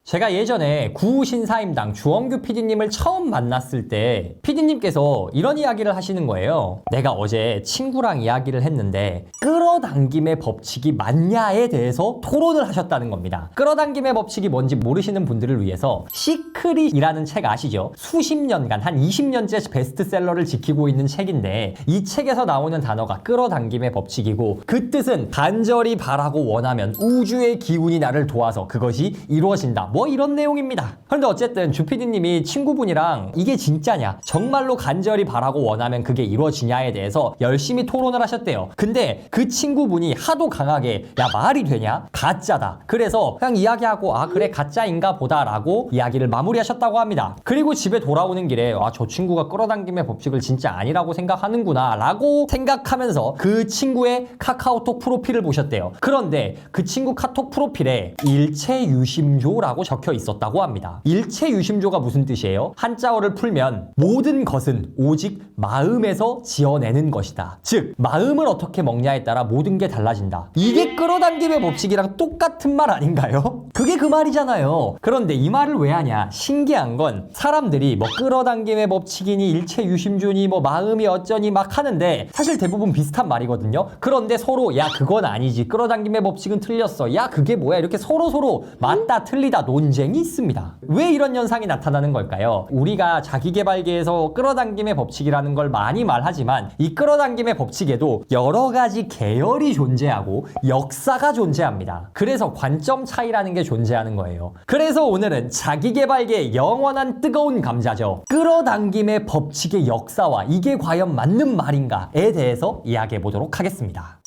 제가 예전에 구신사임당 주원규 PD님을 처음 만났을 때 PD님께서 이런 이야기를 하시는 거예요. 내가 어제 친구랑 이야기를 했는데 끌어당김의 법칙이 맞냐에 대해서 토론을 하셨다는 겁니다. 끌어당김의 법칙이 뭔지 모르시는 분들을 위해서 시크릿이라는 책 아시죠? 수십 년간 한 20년째 베스트셀러를 지키고 있는 책인데 이 책에서 나오는 단어가 끌어당김의 법칙이고 그 뜻은 간절히 바라고 원하면 우주의 기운이 나를 도와서 그것이 이루어진다. 뭐 이런 내용입니다. 그런데 어쨌든 주PD님이 친구분이랑 이게 진짜냐, 정말로 간절히 바라고 원하면 그게 이루어지냐에 대해서 열심히 토론을 하셨대요. 근데 그 친구분이 하도 강하게 야 말이 되냐? 가짜다. 그래서 그냥 이야기하고 아 그래 가짜인가 보다 라고 이야기를 마무리하셨다고 합니다. 그리고 집에 돌아오는 길에 아 저 친구가 끌어당김의 법칙을 진짜 아니라고 생각하는구나 라고 생각하면서 그 친구의 카카오톡 프로필을 보셨대요. 그런데 그 친구 카톡 프로필에 일체유심조라고 적혀 있었다고 합니다. 일체유심조가 무슨 뜻이에요? 한자어를 풀면 모든 것은 오직 마음에서 지어내는 것이다. 즉 마음을 어떻게 먹냐에 따라 모든 게 달라진다. 이게 끌어당김의 법칙이랑 똑같은 말 아닌가요? 그게 그 말이잖아요. 그런데 이 말을 왜 하냐? 신기한 건 사람들이 뭐 끌어당김의 법칙이니 일체유심조니 뭐 마음이 어쩌니 막 하는데 사실 대부분 비슷한 말이거든요. 그런데 서로 야 그건 아니지, 끌어당김의 법칙은 틀렸어, 야 그게 뭐야, 이렇게 서로 맞다 틀리다 논쟁이 있습니다. 왜 이런 현상이 나타나는 걸까요? 우리가 자기계발계에서 끌어당김의 법칙이라는 걸 많이 말하지만 이 끌어당김의 법칙에도 여러 가지 계열이 존재하고 역사가 존재합니다. 그래서 관점 차이라는 게 존재하는 거예요. 그래서 오늘은 자기계발계의 영원한 뜨거운 감자죠. 끌어당김의 법칙의 역사와 이게 과연 맞는 말인가에 대해서 이야기해 보도록 하겠습니다.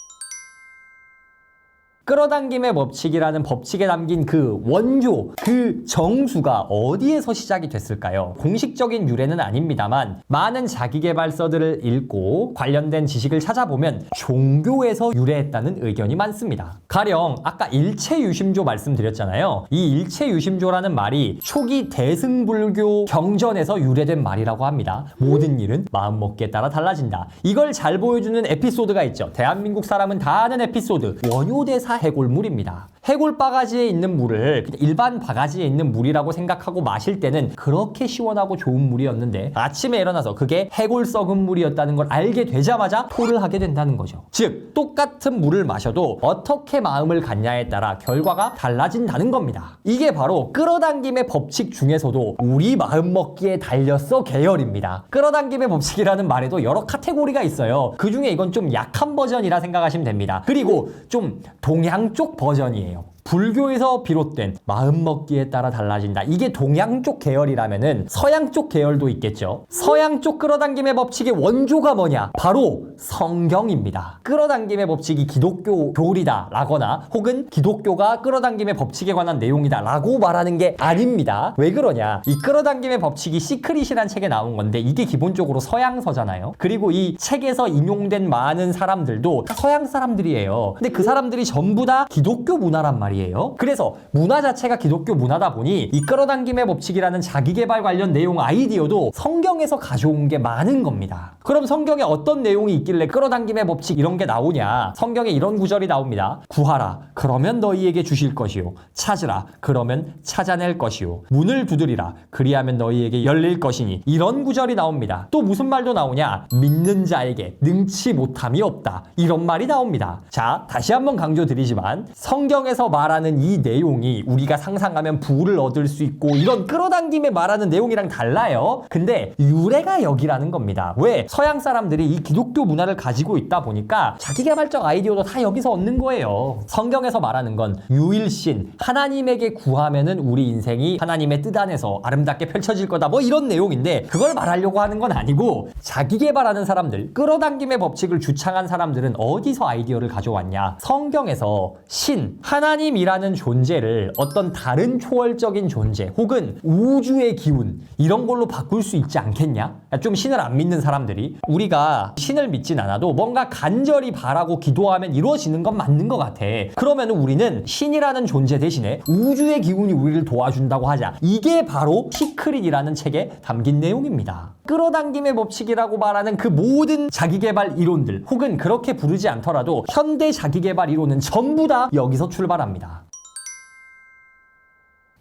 끌어당김의 법칙이라는 법칙에 담긴 그 원조, 그 정수가 어디에서 시작이 됐을까요? 공식적인 유래는 아닙니다만 많은 자기계발서들을 읽고 관련된 지식을 찾아보면 종교에서 유래했다는 의견이 많습니다. 가령 아까 일체유심조 말씀드렸잖아요. 이 일체유심조라는 말이 초기 대승불교 경전에서 유래된 말이라고 합니다. 모든 일은 마음먹기에 따라 달라진다. 이걸 잘 보여주는 에피소드가 있죠. 대한민국 사람은 다 아는 에피소드, 원효대사 해골물입니다. 해골 바가지에 있는 물을 그냥 일반 바가지에 있는 물이라고 생각하고 마실 때는 그렇게 시원하고 좋은 물이었는데 아침에 일어나서 그게 해골 썩은 물이었다는 걸 알게 되자마자 토를 하게 된다는 거죠. 즉 똑같은 물을 마셔도 어떻게 마음을 갖냐에 따라 결과가 달라진다는 겁니다. 이게 바로 끌어당김의 법칙 중에서도 우리 마음 먹기에 달렸어 계열입니다. 끌어당김의 법칙이라는 말에도 여러 카테고리가 있어요. 그 중에 이건 좀 약한 버전이라 생각하시면 됩니다. 그리고 좀 동양 쪽 버전이에요. 불교에서 비롯된 마음먹기에 따라 달라진다. 이게 동양 쪽 계열이라면은 서양 쪽 계열도 있겠죠. 서양 쪽 끌어당김의 법칙의 원조가 뭐냐? 바로 성경입니다. 끌어당김의 법칙이 기독교 교리다 라거나 혹은 기독교가 끌어당김의 법칙에 관한 내용이다 라고 말하는 게 아닙니다. 왜 그러냐? 이 끌어당김의 법칙이 시크릿이란 책에 나온 건데 이게 기본적으로 서양서잖아요. 그리고 이 책에서 인용된 많은 사람들도 다 서양 사람들이에요. 근데 그 사람들이 전부 다 기독교 문화란 말이에요. 그래서 문화 자체가 기독교 문화다 보니 이 끌어당김의 법칙이라는 자기계발 관련 내용 아이디어도 성경에서 가져온 게 많은 겁니다. 그럼 성경에 어떤 내용이 있길래 끌어당김의 법칙 이런 게 나오냐? 성경에 이런 구절이 나옵니다. 구하라 그러면 너희에게 주실 것이요, 찾으라 그러면 찾아낼 것이요, 문을 두드리라 그리하면 너희에게 열릴 것이니, 이런 구절이 나옵니다. 또 무슨 말도 나오냐? 믿는 자에게 능치 못함이 없다, 이런 말이 나옵니다. 자, 다시 한번 강조드리지만 성경에서 말하는 이 내용이 우리가 상상하면 부를 얻을 수 있고 이런 끌어당김에 말하는 내용이랑 달라요. 근데 유래가 여기라는 겁니다. 왜? 서양 사람들이 이 기독교 문화를 가지고 있다 보니까 자기개발적 아이디어도 다 여기서 얻는 거예요. 성경에서 말하는 건 유일신, 하나님에게 구하면은 우리 인생이 하나님의 뜻 안에서 아름답게 펼쳐질 거다, 뭐 이런 내용인데 그걸 말하려고 하는 건 아니고, 자기개발하는 사람들, 끌어당김의 법칙을 주창한 사람들은 어디서 아이디어를 가져왔냐? 성경에서 신, 하나님이라는 존재를 어떤 다른 초월적인 존재 혹은 우주의 기운 이런 걸로 바꿀 수 있지 않겠냐? 좀 신을 안 믿는 사람들이, 우리가 신을 믿진 않아도 뭔가 간절히 바라고 기도하면 이루어지는 건 맞는 것 같아. 그러면 우리는 신이라는 존재 대신에 우주의 기운이 우리를 도와준다고 하자. 이게 바로 시크릿이라는 책에 담긴 내용입니다. 끌어당김의 법칙이라고 말하는 그 모든 자기계발 이론들, 혹은 그렇게 부르지 않더라도 현대 자기계발 이론은 전부 다 여기서 출발합니다.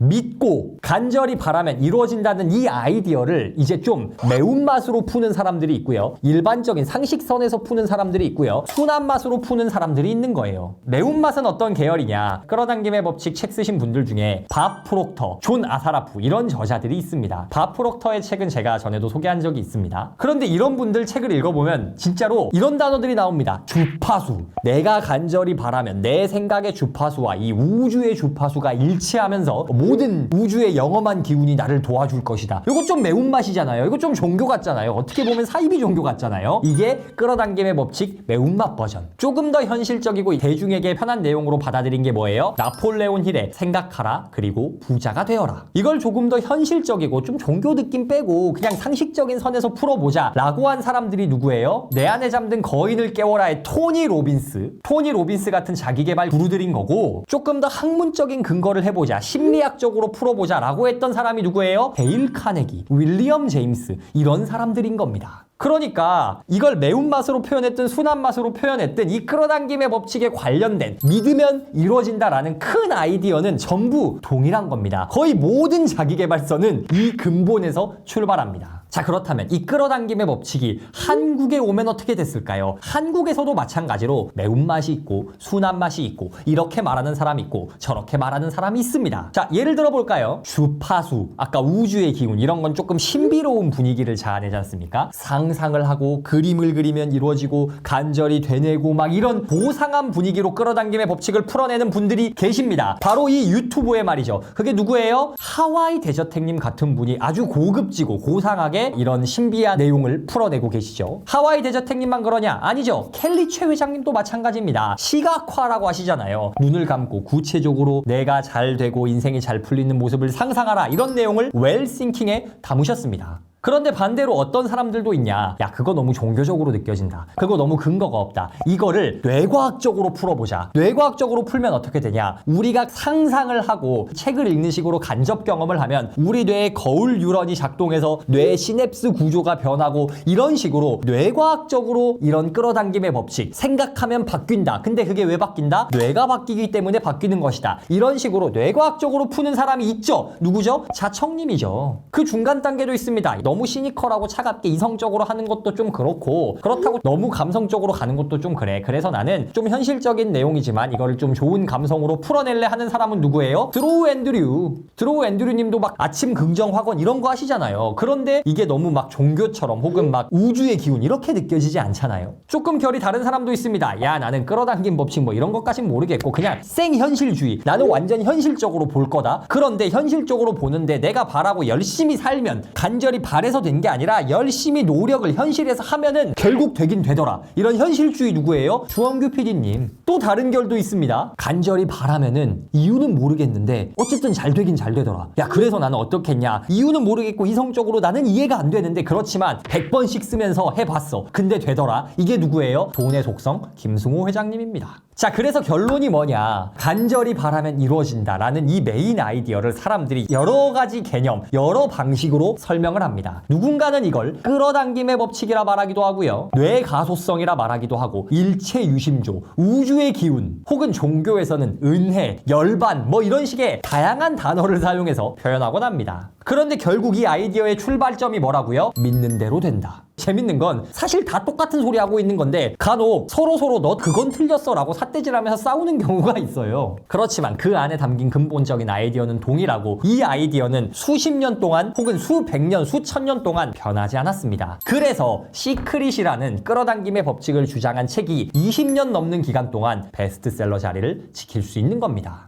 믿고 간절히 바라면 이루어진다는 이 아이디어를 이제 좀 매운맛으로 푸는 사람들이 있고요. 일반적인 상식선에서 푸는 사람들이 있고요. 순한 맛으로 푸는 사람들이 있는 거예요. 매운맛은 어떤 계열이냐? 끌어당김의 법칙 책 쓰신 분들 중에 밥 프록터, 존 아사라프 이런 저자들이 있습니다. 밥 프록터의 책은 제가 전에도 소개한 적이 있습니다. 그런데 이런 분들 책을 읽어보면 진짜로 이런 단어들이 나옵니다. 주파수. 내가 간절히 바라면 내 생각의 주파수와 이 우주의 주파수가 일치하면서 모든 우주의 영험한 기운이 나를 도와줄 것이다. 이거 좀 매운맛이잖아요. 이거 좀 종교 같잖아요. 어떻게 보면 사이비 종교 같잖아요. 이게 끌어당김의 법칙 매운맛 버전. 조금 더 현실적이고 대중에게 편한 내용으로 받아들인 게 뭐예요? 나폴레온 힐의 생각하라 그리고 부자가 되어라. 이걸 조금 더 현실적이고 좀 종교 느낌 빼고 그냥 상식적인 선에서 풀어보자 라고 한 사람들이 누구예요? 내 안에 잠든 거인을 깨워라의 토니 로빈스. 토니 로빈스 같은 자기계발 구루들인 거고, 조금 더 학문적인 근거를 해보자, 심리학적으로 풀어보자 라고 했던 사람이 누구예요? 데일 카네기, 윌리엄 제임스 이런 사람들인 겁니다. 그러니까 이걸 매운맛으로 표현했든 순한맛으로 표현했든 이 끌어당김의 법칙에 관련된 믿으면 이루어진다라는 큰 아이디어는 전부 동일한 겁니다. 거의 모든 자기계발서는 이 근본에서 출발합니다. 자, 그렇다면 이 끌어당김의 법칙이 한국에 오면 어떻게 됐을까요? 한국에서도 마찬가지로 매운맛이 있고 순한맛이 있고 이렇게 말하는 사람이 있고 저렇게 말하는 사람이 있습니다. 자, 예를 들어 볼까요? 주파수, 아까 우주의 기운 이런 건 조금 신비로운 분위기를 자아내지 않습니까? 상상을 하고 그림을 그리면 이루어지고 간절히 되뇌고 막 이런 고상한 분위기로 끌어당김의 법칙을 풀어내는 분들이 계십니다. 바로 이 유튜브에 말이죠. 그게 누구예요? 하와이 대저택님 같은 분이 아주 고급지고 고상하게 이런 신비한 내용을 풀어내고 계시죠. 하와이 대저택님만 그러냐? 아니죠. 켈리 최 회장님도 마찬가지입니다. 시각화라고 하시잖아요. 눈을 감고 구체적으로 내가 잘 되고 인생이 잘 풀리는 모습을 상상하라 이런 내용을 웰싱킹에 담으셨습니다. 그런데 반대로 어떤 사람들도 있냐? 야, 그거 너무 종교적으로 느껴진다. 그거 너무 근거가 없다. 이거를 뇌과학적으로 풀어보자. 뇌과학적으로 풀면 어떻게 되냐? 우리가 상상을 하고 책을 읽는 식으로 간접 경험을 하면 우리 뇌에 거울 뉴런이 작동해서 뇌 시냅스 구조가 변하고 이런 식으로 뇌과학적으로 이런 끌어당김의 법칙, 생각하면 바뀐다. 근데 그게 왜 바뀐다? 뇌가 바뀌기 때문에 바뀌는 것이다. 이런 식으로 뇌과학적으로 푸는 사람이 있죠. 누구죠? 자청님이죠. 그 중간 단계도 있습니다. 너무 시니컬하고 차갑게 이성적으로 하는 것도 좀 그렇고, 그렇다고 너무 감성적으로 가는 것도 좀 그래. 그래서 나는 좀 현실적인 내용이지만 이거를 좀 좋은 감성으로 풀어낼래 하는 사람은 누구예요? 드로우 앤드류. 드로우 앤드류 님도 막 아침 긍정 학원 이런 거 하시잖아요. 그런데 이게 너무 막 종교처럼 혹은 막 우주의 기운 이렇게 느껴지지 않잖아요. 조금 결이 다른 사람도 있습니다. 야, 나는 끌어당김 법칙 뭐 이런 것까진 모르겠고 그냥 생현실주의. 나는 완전 현실적으로 볼 거다. 그런데 현실적으로 보는데 내가 바라고 열심히 살면 간절히 바래서 된 게 아니라 열심히 노력을 현실에서 하면은 결국 되긴 되더라. 이런 현실주의 누구예요? 주원규 PD님. 또 다른 결도 있습니다. 간절히 바라면은 이유는 모르겠는데 어쨌든 잘 되긴 잘 되더라. 야, 그래서 나는 어떻겠냐? 이유는 모르겠고 이성적으로 나는 이해가 안 되는데 그렇지만 100번씩 쓰면서 해봤어. 근데 되더라. 이게 누구예요? 돈의 속성 김승호 회장님입니다. 자, 그래서 결론이 뭐냐? 간절히 바라면 이루어진다라는 이 메인 아이디어를 사람들이 여러 가지 개념, 여러 방식으로 설명을 합니다. 누군가는 이걸 끌어당김의 법칙이라 말하기도 하고요. 뇌가소성이라 말하기도 하고, 일체유심조, 우주의 기운, 혹은 종교에서는 은혜, 열반 뭐 이런 식의 다양한 단어를 사용해서 표현하곤 합니다. 그런데 결국 이 아이디어의 출발점이 뭐라고요? 믿는 대로 된다. 재밌는 건 사실 다 똑같은 소리 하고 있는 건데 간혹 서로 너 그건 틀렸어 라고 삿대질하면서 싸우는 경우가 있어요. 그렇지만 그 안에 담긴 근본적인 아이디어는 동일하고, 이 아이디어는 수십 년 동안 혹은 수백 년, 수천 년 동안 변하지 않았습니다. 그래서 시크릿이라는 끌어당김의 법칙을 주장한 책이 20년 넘는 기간 동안 베스트셀러 자리를 지킬 수 있는 겁니다.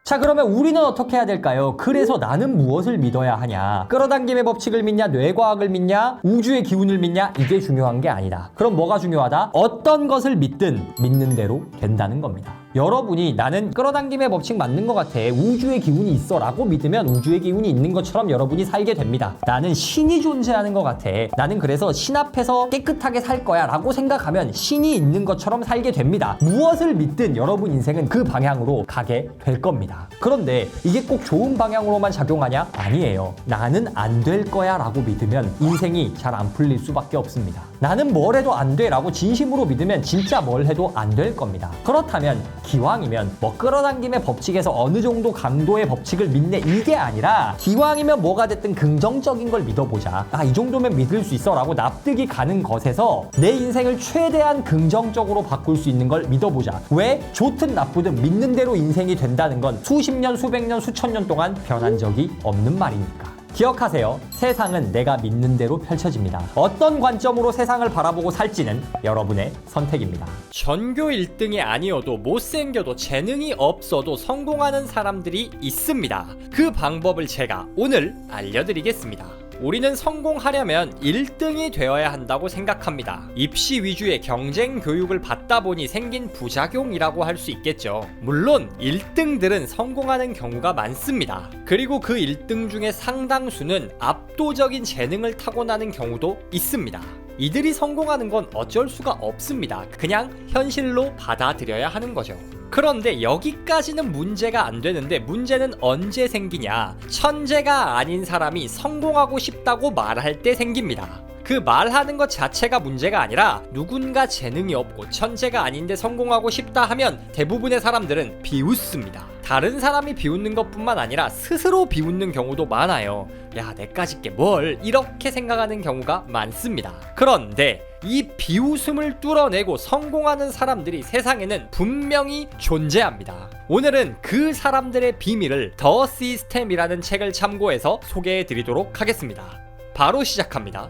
자, 그러면 우리는 어떻게 해야 될까요? 그래서 나는 무엇을 믿어야 하냐? 끌어당김의 법칙을 믿냐? 뇌과학을 믿냐? 우주의 기운을 믿냐? 이게 중요한 게 아니다. 그럼 뭐가 중요하다? 어떤 것을 믿든 믿는 대로 된다는 겁니다. 여러분이 나는 끌어당김의 법칙 맞는 것 같아, 우주의 기운이 있어 라고 믿으면 우주의 기운이 있는 것처럼 여러분이 살게 됩니다. 나는 신이 존재하는 것 같아, 나는 그래서 신 앞에서 깨끗하게 살 거야 라고 생각하면 신이 있는 것처럼 살게 됩니다. 무엇을 믿든 여러분 인생은 그 방향으로 가게 될 겁니다. 그런데 이게 꼭 좋은 방향으로만 작용하냐? 아니에요. 나는 안 될 거야 라고 믿으면 인생이 잘 안 풀릴 수밖에 없습니다. 나는 뭘 해도 안 돼 라고 진심으로 믿으면 진짜 뭘 해도 안 될 겁니다. 그렇다면 기왕이면 뭐 끌어당김의 법칙에서 어느 정도 강도의 법칙을 믿네 이게 아니라 기왕이면 뭐가 됐든 긍정적인 걸 믿어보자. 이 정도면 믿을 수 있어 라고 납득이 가는 것에서 내 인생을 최대한 긍정적으로 바꿀 수 있는 걸 믿어보자. 왜? 좋든 나쁘든 믿는 대로 인생이 된다는 건 수십 년, 수백 년, 수천 년 동안 변한 적이 없는 말이니까. 기억하세요. 세상은 내가 믿는 대로 펼쳐집니다. 어떤 관점으로 세상을 바라보고 살지는 여러분의 선택입니다. 전교 1등이 아니어도 못생겨도 재능이 없어도 성공하는 사람들이 있습니다. 그 방법을 제가 오늘 알려드리겠습니다. 우리는 성공하려면 1등이 되어야 한다고 생각합니다. 입시 위주의 경쟁 교육을 받다 보니 생긴 부작용이라고 할 수 있겠죠. 물론 1등들은 성공하는 경우가 많습니다. 그리고 그 1등 중에 상당수는 압도적인 재능을 타고나는 경우도 있습니다. 이들이 성공하는 건 어쩔 수가 없습니다. 그냥 현실로 받아들여야 하는 거죠. 그런데 여기까지는 문제가 안 되는데 문제는 언제 생기냐? 천재가 아닌 사람이 성공하고 싶다고 말할 때 생깁니다. 그 말하는 것 자체가 문제가 아니라 누군가 재능이 없고 천재가 아닌데 성공하고 싶다 하면 대부분의 사람들은 비웃습니다. 다른 사람이 비웃는 것뿐만 아니라 스스로 비웃는 경우도 많아요. 야, 내까짓 게 뭘, 이렇게 생각하는 경우가 많습니다. 그런데 이 비웃음을 뚫어내고 성공하는 사람들이 세상에는 분명히 존재합니다. 오늘은 그 사람들의 비밀을 더 시스템이라는 책을 참고해서 소개해 드리도록 하겠습니다. 바로 시작합니다.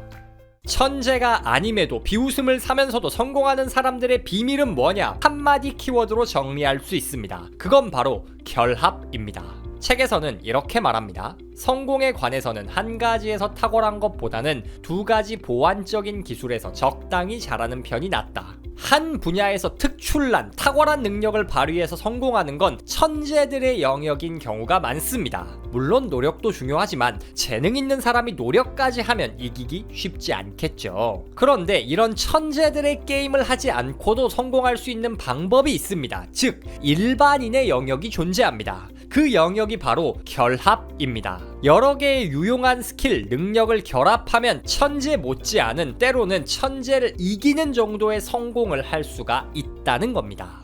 천재가 아님에도 비웃음을 사면서도 성공하는 사람들의 비밀은 뭐냐? 한마디 키워드로 정리할 수 있습니다. 그건 바로 결합입니다. 책에서는 이렇게 말합니다. 성공에 관해서는 한 가지에서 탁월한 것보다는 두 가지 보완적인 기술에서 적당히 잘하는 편이 낫다. 한 분야에서 특출난 탁월한 능력을 발휘해서 성공하는 건 천재들의 영역인 경우가 많습니다. 물론 노력도 중요하지만 재능 있는 사람이 노력까지 하면 이기기 쉽지 않겠죠. 그런데 이런 천재들의 게임을 하지 않고도 성공할 수 있는 방법이 있습니다. 즉 일반인의 영역이 존재합니다. 그 영역이 바로 결합입니다. 여러 개의 유용한 스킬, 능력을 결합하면 천재 못지않은 때로는 천재를 이기는 정도의 성공을 할 수가 있다는 겁니다.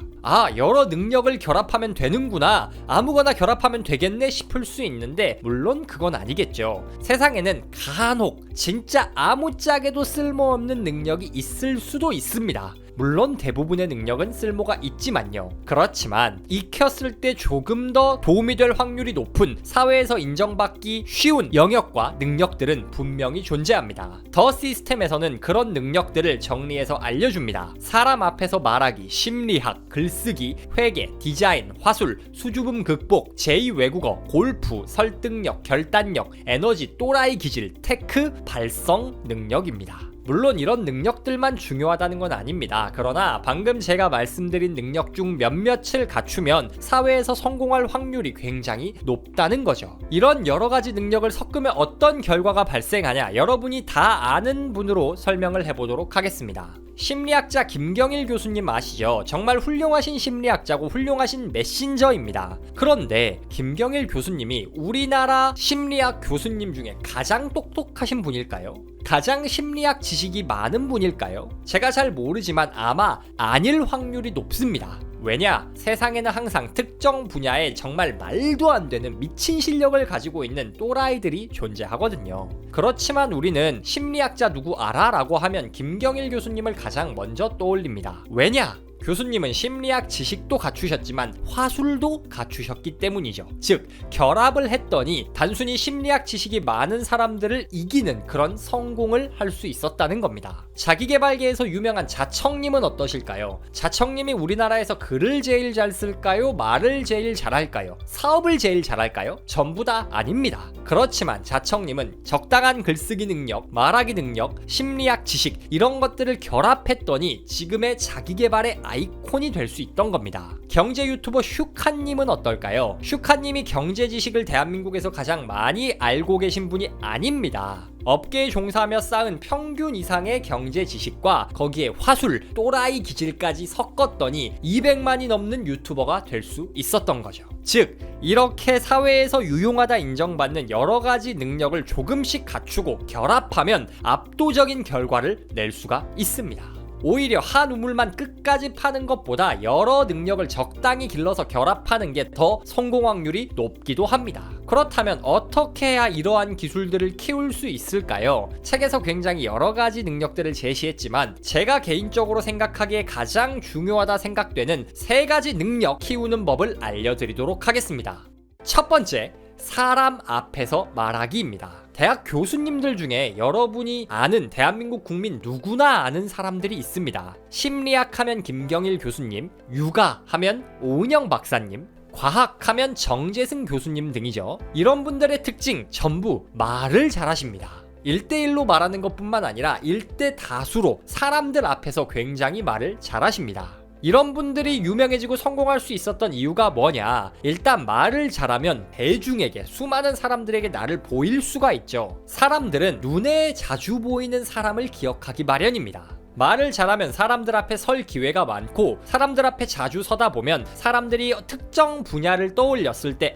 여러 능력을 결합하면 되는구나, 아무거나 결합하면 되겠네 싶을 수 있는데 물론 그건 아니겠죠. 세상에는 간혹 진짜 아무짝에도 쓸모없는 능력이 있을 수도 있습니다. 물론 대부분의 능력은 쓸모가 있지만요. 그렇지만 익혔을 때 조금 더 도움이 될 확률이 높은 사회에서 인정받기 쉬운 영역과 능력들은 분명히 존재합니다. 더 시스템에서는 그런 능력들을 정리해서 알려줍니다. 사람 앞에서 말하기, 심리학, 글쓰기, 회계, 디자인, 화술, 수줍음 극복, 제2외국어, 골프, 설득력, 결단력, 에너지, 또라이 기질, 테크, 발성 능력입니다. 물론 이런 능력들만 중요하다는 건 아닙니다. 그러나 방금 제가 말씀드린 능력 중 몇몇을 갖추면 사회에서 성공할 확률이 굉장히 높다는 거죠. 이런 여러 가지 능력을 섞으면 어떤 결과가 발생하냐? 여러분이 다 아는 분으로 설명을 해보도록 하겠습니다. 심리학자 김경일 교수님 아시죠? 정말 훌륭하신 심리학자고 훌륭하신 메신저입니다. 그런데 김경일 교수님이 우리나라 심리학 교수님 중에 가장 똑똑하신 분일까요? 가장 심리학 지식이 많은 분일까요? 제가 잘 모르지만 아마 아닐 확률이 높습니다. 왜냐? 세상에는 항상 특정 분야에 정말 말도 안 되는 미친 실력을 가지고 있는 또라이들이 존재하거든요. 그렇지만 우리는 심리학자 누구 알아? 라고 하면 김경일 교수님을 가장 먼저 떠올립니다. 왜냐? 교수님은 심리학 지식도 갖추셨지만 화술도 갖추셨기 때문이죠. 즉 결합을 했더니 단순히 심리학 지식이 많은 사람들을 이기는 그런 성공을 할 수 있었다는 겁니다. 자기계발계에서 유명한 자청님은 어떠실까요? 자청님이 우리나라에서 글을 제일 잘 쓸까요? 말을 제일 잘할까요? 사업을 제일 잘할까요? 전부 다 아닙니다. 그렇지만 자청님은 적당한 글쓰기 능력, 말하기 능력, 심리학 지식 이런 것들을 결합했더니 지금의 자기계발의 아이콘이 될 수 있던 겁니다. 경제 유튜버 슈카님은 어떨까요? 슈카님이 경제 지식을 대한민국에서 가장 많이 알고 계신 분이 아닙니다. 업계에 종사하며 쌓은 평균 이상의 경제 지식과 거기에 화술, 또라이 기질까지 섞었더니 200만이 넘는 유튜버가 될 수 있었던 거죠. 즉 이렇게 사회에서 유용하다 인정받는 여러 가지 능력을 조금씩 갖추고 결합하면 압도적인 결과를 낼 수가 있습니다. 오히려 한 우물만 끝까지 파는 것보다 여러 능력을 적당히 길러서 결합하는 게 더 성공 확률이 높기도 합니다. 그렇다면 어떻게 해야 이러한 기술들을 키울 수 있을까요? 책에서 굉장히 여러 가지 능력들을 제시했지만 제가 개인적으로 생각하기에 가장 중요하다 생각되는 3가지 능력 키우는 법을 알려드리도록 하겠습니다. 첫 번째, 사람 앞에서 말하기입니다. 대학 교수님들 중에 여러분이 아는 대한민국 국민 누구나 아는 사람들이 있습니다. 심리학 하면 김경일 교수님, 육아 하면 오은영 박사님, 과학 하면 정재승 교수님 등이죠. 이런 분들의 특징 전부 말을 잘하십니다. 1대1로 말하는 것뿐만 아니라 1대 다수로 사람들 앞에서 굉장히 말을 잘하십니다. 이런 분들이 유명해지고 성공할 수 있었던 이유가 뭐냐? 일단 말을 잘하면 대중에게, 수많은 사람들에게 나를 보일 수가 있죠. 사람들은 눈에 자주 보이는 사람을 기억하기 마련입니다. 말을 잘하면 사람들 앞에 설 기회가 많고, 사람들 앞에 자주 서다 보면 사람들이 특정 분야를 떠올렸을 때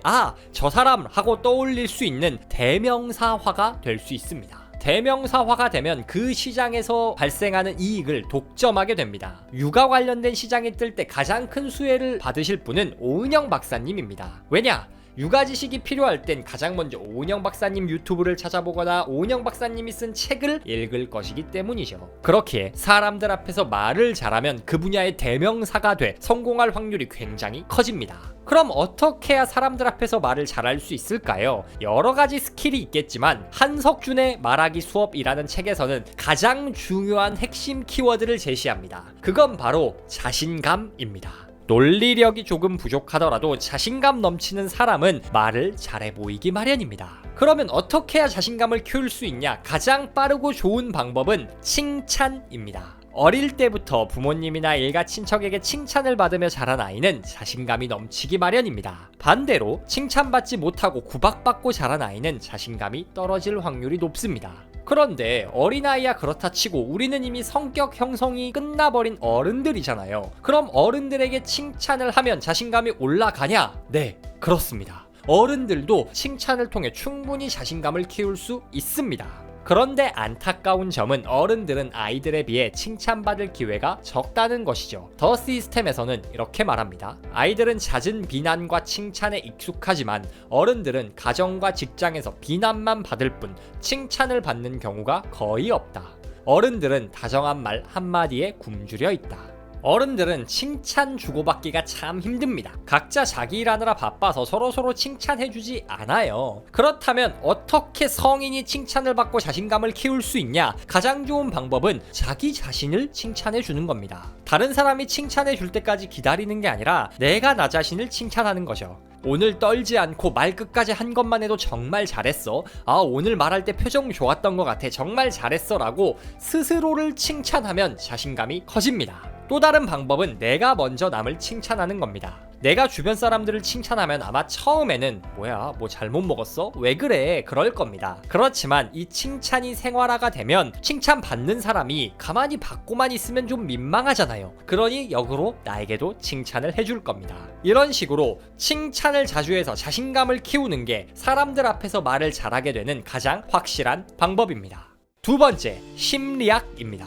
저 사람 하고 떠올릴 수 있는 대명사화가 될 수 있습니다. 대명사화가 되면 그 시장에서 발생하는 이익을 독점하게 됩니다. 육아 관련된 시장이 뜰 때 가장 큰 수혜를 받으실 분은 오은영 박사님입니다. 왜냐? 육아 지식이 필요할 땐 가장 먼저 오은영 박사님 유튜브를 찾아보거나 오은영 박사님이 쓴 책을 읽을 것이기 때문이죠. 그렇기에 사람들 앞에서 말을 잘하면 그 분야의 대명사가 돼 성공할 확률이 굉장히 커집니다. 그럼 어떻게 해야 사람들 앞에서 말을 잘할 수 있을까요? 여러 가지 스킬이 있겠지만 한석준의 말하기 수업이라는 책에서는 가장 중요한 핵심 키워드를 제시합니다. 그건 바로 자신감입니다. 논리력이 조금 부족하더라도 자신감 넘치는 사람은 말을 잘해 보이기 마련입니다. 그러면 어떻게 해야 자신감을 키울 수 있냐? 가장 빠르고 좋은 방법은 칭찬입니다. 어릴 때부터 부모님이나 일가 친척에게 칭찬을 받으며 자란 아이는 자신감이 넘치기 마련입니다. 반대로 칭찬받지 못하고 구박받고 자란 아이는 자신감이 떨어질 확률이 높습니다. 그런데 어린아이야 그렇다 치고 우리는 이미 성격 형성이 끝나버린 어른들이잖아요. 그럼 어른들에게 칭찬을 하면 자신감이 올라가냐? 네, 그렇습니다. 어른들도 칭찬을 통해 충분히 자신감을 키울 수 있습니다. 그런데 안타까운 점은 어른들은 아이들에 비해 칭찬받을 기회가 적다는 것이죠. 더 시스템에서는 이렇게 말합니다. 아이들은 잦은 비난과 칭찬에 익숙하지만 어른들은 가정과 직장에서 비난만 받을 뿐 칭찬을 받는 경우가 거의 없다. 어른들은 다정한 말 한마디에 굶주려 있다. 어른들은 칭찬 주고받기가 참 힘듭니다. 각자 자기 일하느라 바빠서 서로서로 칭찬해주지 않아요. 그렇다면 어떻게 성인이 칭찬을 받고 자신감을 키울 수 있냐? 가장 좋은 방법은 자기 자신을 칭찬해주는 겁니다. 다른 사람이 칭찬해줄 때까지 기다리는 게 아니라 내가 나 자신을 칭찬하는 거죠. 오늘 떨지 않고 말 끝까지 한 것만 해도 정말 잘했어. 오늘 말할 때 표정 좋았던 것 같아. 정말 잘했어 라고 스스로를 칭찬하면 자신감이 커집니다. 또 다른 방법은 내가 먼저 남을 칭찬하는 겁니다. 내가 주변 사람들을 칭찬하면 아마 처음에는 뭐야 뭐 잘못 먹었어? 왜 그래? 그럴 겁니다. 그렇지만 이 칭찬이 생활화가 되면 칭찬받는 사람이 가만히 받고만 있으면 좀 민망하잖아요. 그러니 역으로 나에게도 칭찬을 해줄 겁니다. 이런 식으로 칭찬을 자주 해서 자신감을 키우는 게 사람들 앞에서 말을 잘하게 되는 가장 확실한 방법입니다. 두 번째, 심리학입니다.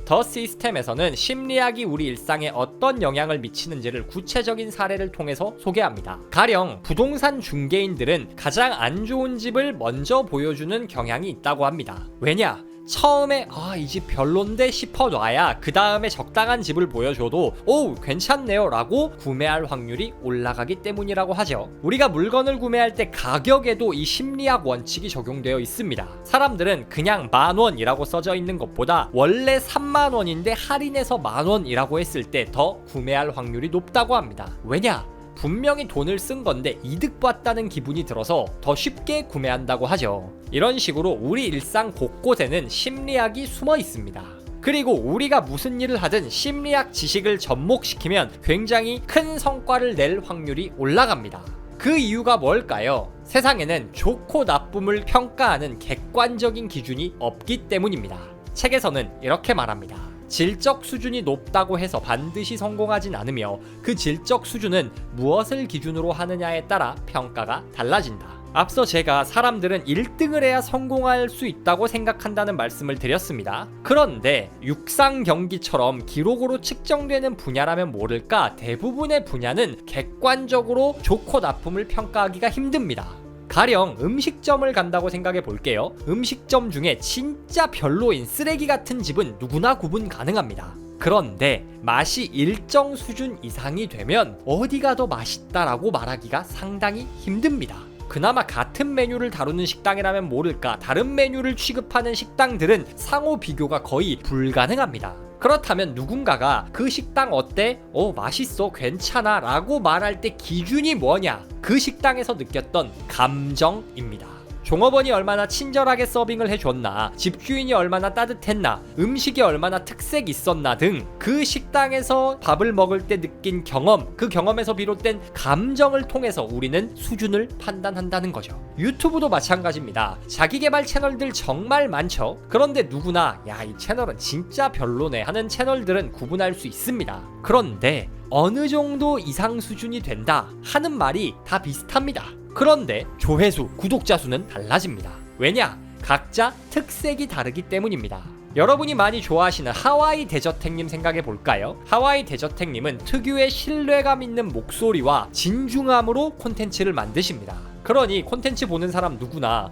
더 시스템에서는 심리학이 우리 일상에 어떤 영향을 미치는지를 구체적인 사례를 통해서 소개합니다. 가령 부동산 중개인들은 가장 안 좋은 집을 먼저 보여주는 경향이 있다고 합니다. 왜냐? 처음에 이 집 별론데 싶어놔야 그 다음에 적당한 집을 보여줘도 괜찮네요 라고 구매할 확률이 올라가기 때문이라고 하죠. 우리가 물건을 구매할 때 가격에도 이 심리학 원칙이 적용되어 있습니다. 사람들은 그냥 10,000원이라고 써져 있는 것보다 원래 30,000원인데 할인해서 10,000원이라고 했을 때 더 구매할 확률이 높다고 합니다. 왜냐? 분명히 돈을 쓴 건데 이득 봤다는 기분이 들어서 더 쉽게 구매한다고 하죠. 이런 식으로 우리 일상 곳곳에는 심리학이 숨어 있습니다. 그리고 우리가 무슨 일을 하든 심리학 지식을 접목시키면 굉장히 큰 성과를 낼 확률이 올라갑니다. 그 이유가 뭘까요? 세상에는 좋고 나쁨을 평가하는 객관적인 기준이 없기 때문입니다. 책에서는 이렇게 말합니다. 질적 수준이 높다고 해서 반드시 성공하진 않으며 그 질적 수준은 무엇을 기준으로 하느냐에 따라 평가가 달라진다. 앞서 제가 사람들은 1등을 해야 성공할 수 있다고 생각한다는 말씀을 드렸습니다. 그런데 육상 경기처럼 기록으로 측정되는 분야라면 모를까 대부분의 분야는 객관적으로 좋고 나쁨을 평가하기가 힘듭니다. 가령 음식점을 간다고 생각해 볼게요. 음식점 중에 진짜 별로인 쓰레기 같은 집은 누구나 구분 가능합니다. 그런데 맛이 일정 수준 이상이 되면 어디가 더 맛있다라고 말하기가 상당히 힘듭니다. 그나마 같은 메뉴를 다루는 식당이라면 모를까 다른 메뉴를 취급하는 식당들은 상호 비교가 거의 불가능합니다. 그렇다면 누군가가 그 식당 어때? 맛있어, 괜찮아 라고 말할 때 기준이 뭐냐? 그 식당에서 느꼈던 감정입니다. 종업원이 얼마나 친절하게 서빙을 해줬나, 집주인이 얼마나 따뜻했나, 음식이 얼마나 특색 있었나 등 그 식당에서 밥을 먹을 때 느낀 경험, 그 경험에서 비롯된 감정을 통해서 우리는 수준을 판단한다는 거죠. 유튜브도 마찬가지입니다. 자기개발 채널들 정말 많죠. 그런데 누구나 이 채널은 진짜 별로네 하는 채널들은 구분할 수 있습니다. 그런데 어느 정도 이상 수준이 된다 하는 말이 다 비슷합니다. 그런데 조회수, 구독자 수는 달라집니다. 왜냐? 각자 특색이 다르기 때문입니다. 여러분이 많이 좋아하시는 하와이 대저택님 생각해 볼까요? 하와이 대저택님은 특유의 신뢰감 있는 목소리와 진중함으로 콘텐츠를 만드십니다. 그러니 콘텐츠 보는 사람 누구나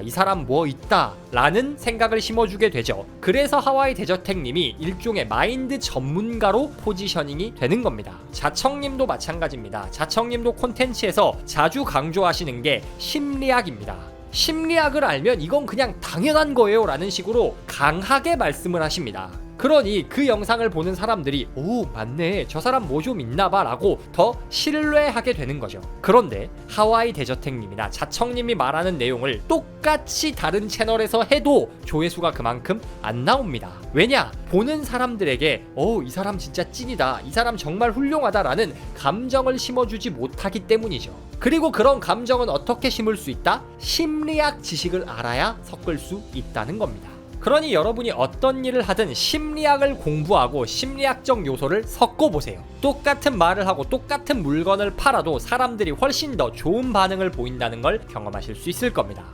이 사람 뭐 있다 라는 생각을 심어주게 되죠. 그래서 하와이 대저택님이 일종의 마인드 전문가로 포지셔닝이 되는 겁니다. 자청님도 마찬가지입니다. 자청님도 콘텐츠에서 자주 강조하시는 게 심리학입니다. 심리학을 알면 이건 그냥 당연한 거예요 라는 식으로 강하게 말씀을 하십니다. 그러니 그 영상을 보는 사람들이 맞네, 저 사람 뭐 좀 있나봐 라고 더 신뢰하게 되는 거죠. 그런데 하와이 대저택님이나 자청님이 말하는 내용을 똑같이 다른 채널에서 해도 조회수가 그만큼 안 나옵니다. 왜냐? 보는 사람들에게 이 사람 진짜 찐이다, 이 사람 정말 훌륭하다 라는 감정을 심어주지 못하기 때문이죠. 그리고 그런 감정은 어떻게 심을 수 있다? 심리학 지식을 알아야 섞을 수 있다는 겁니다. 그러니 여러분이 어떤 일을 하든 심리학을 공부하고 심리학적 요소를 섞어보세요. 똑같은 말을 하고 똑같은 물건을 팔아도 사람들이 훨씬 더 좋은 반응을 보인다는 걸 경험하실 수 있을 겁니다.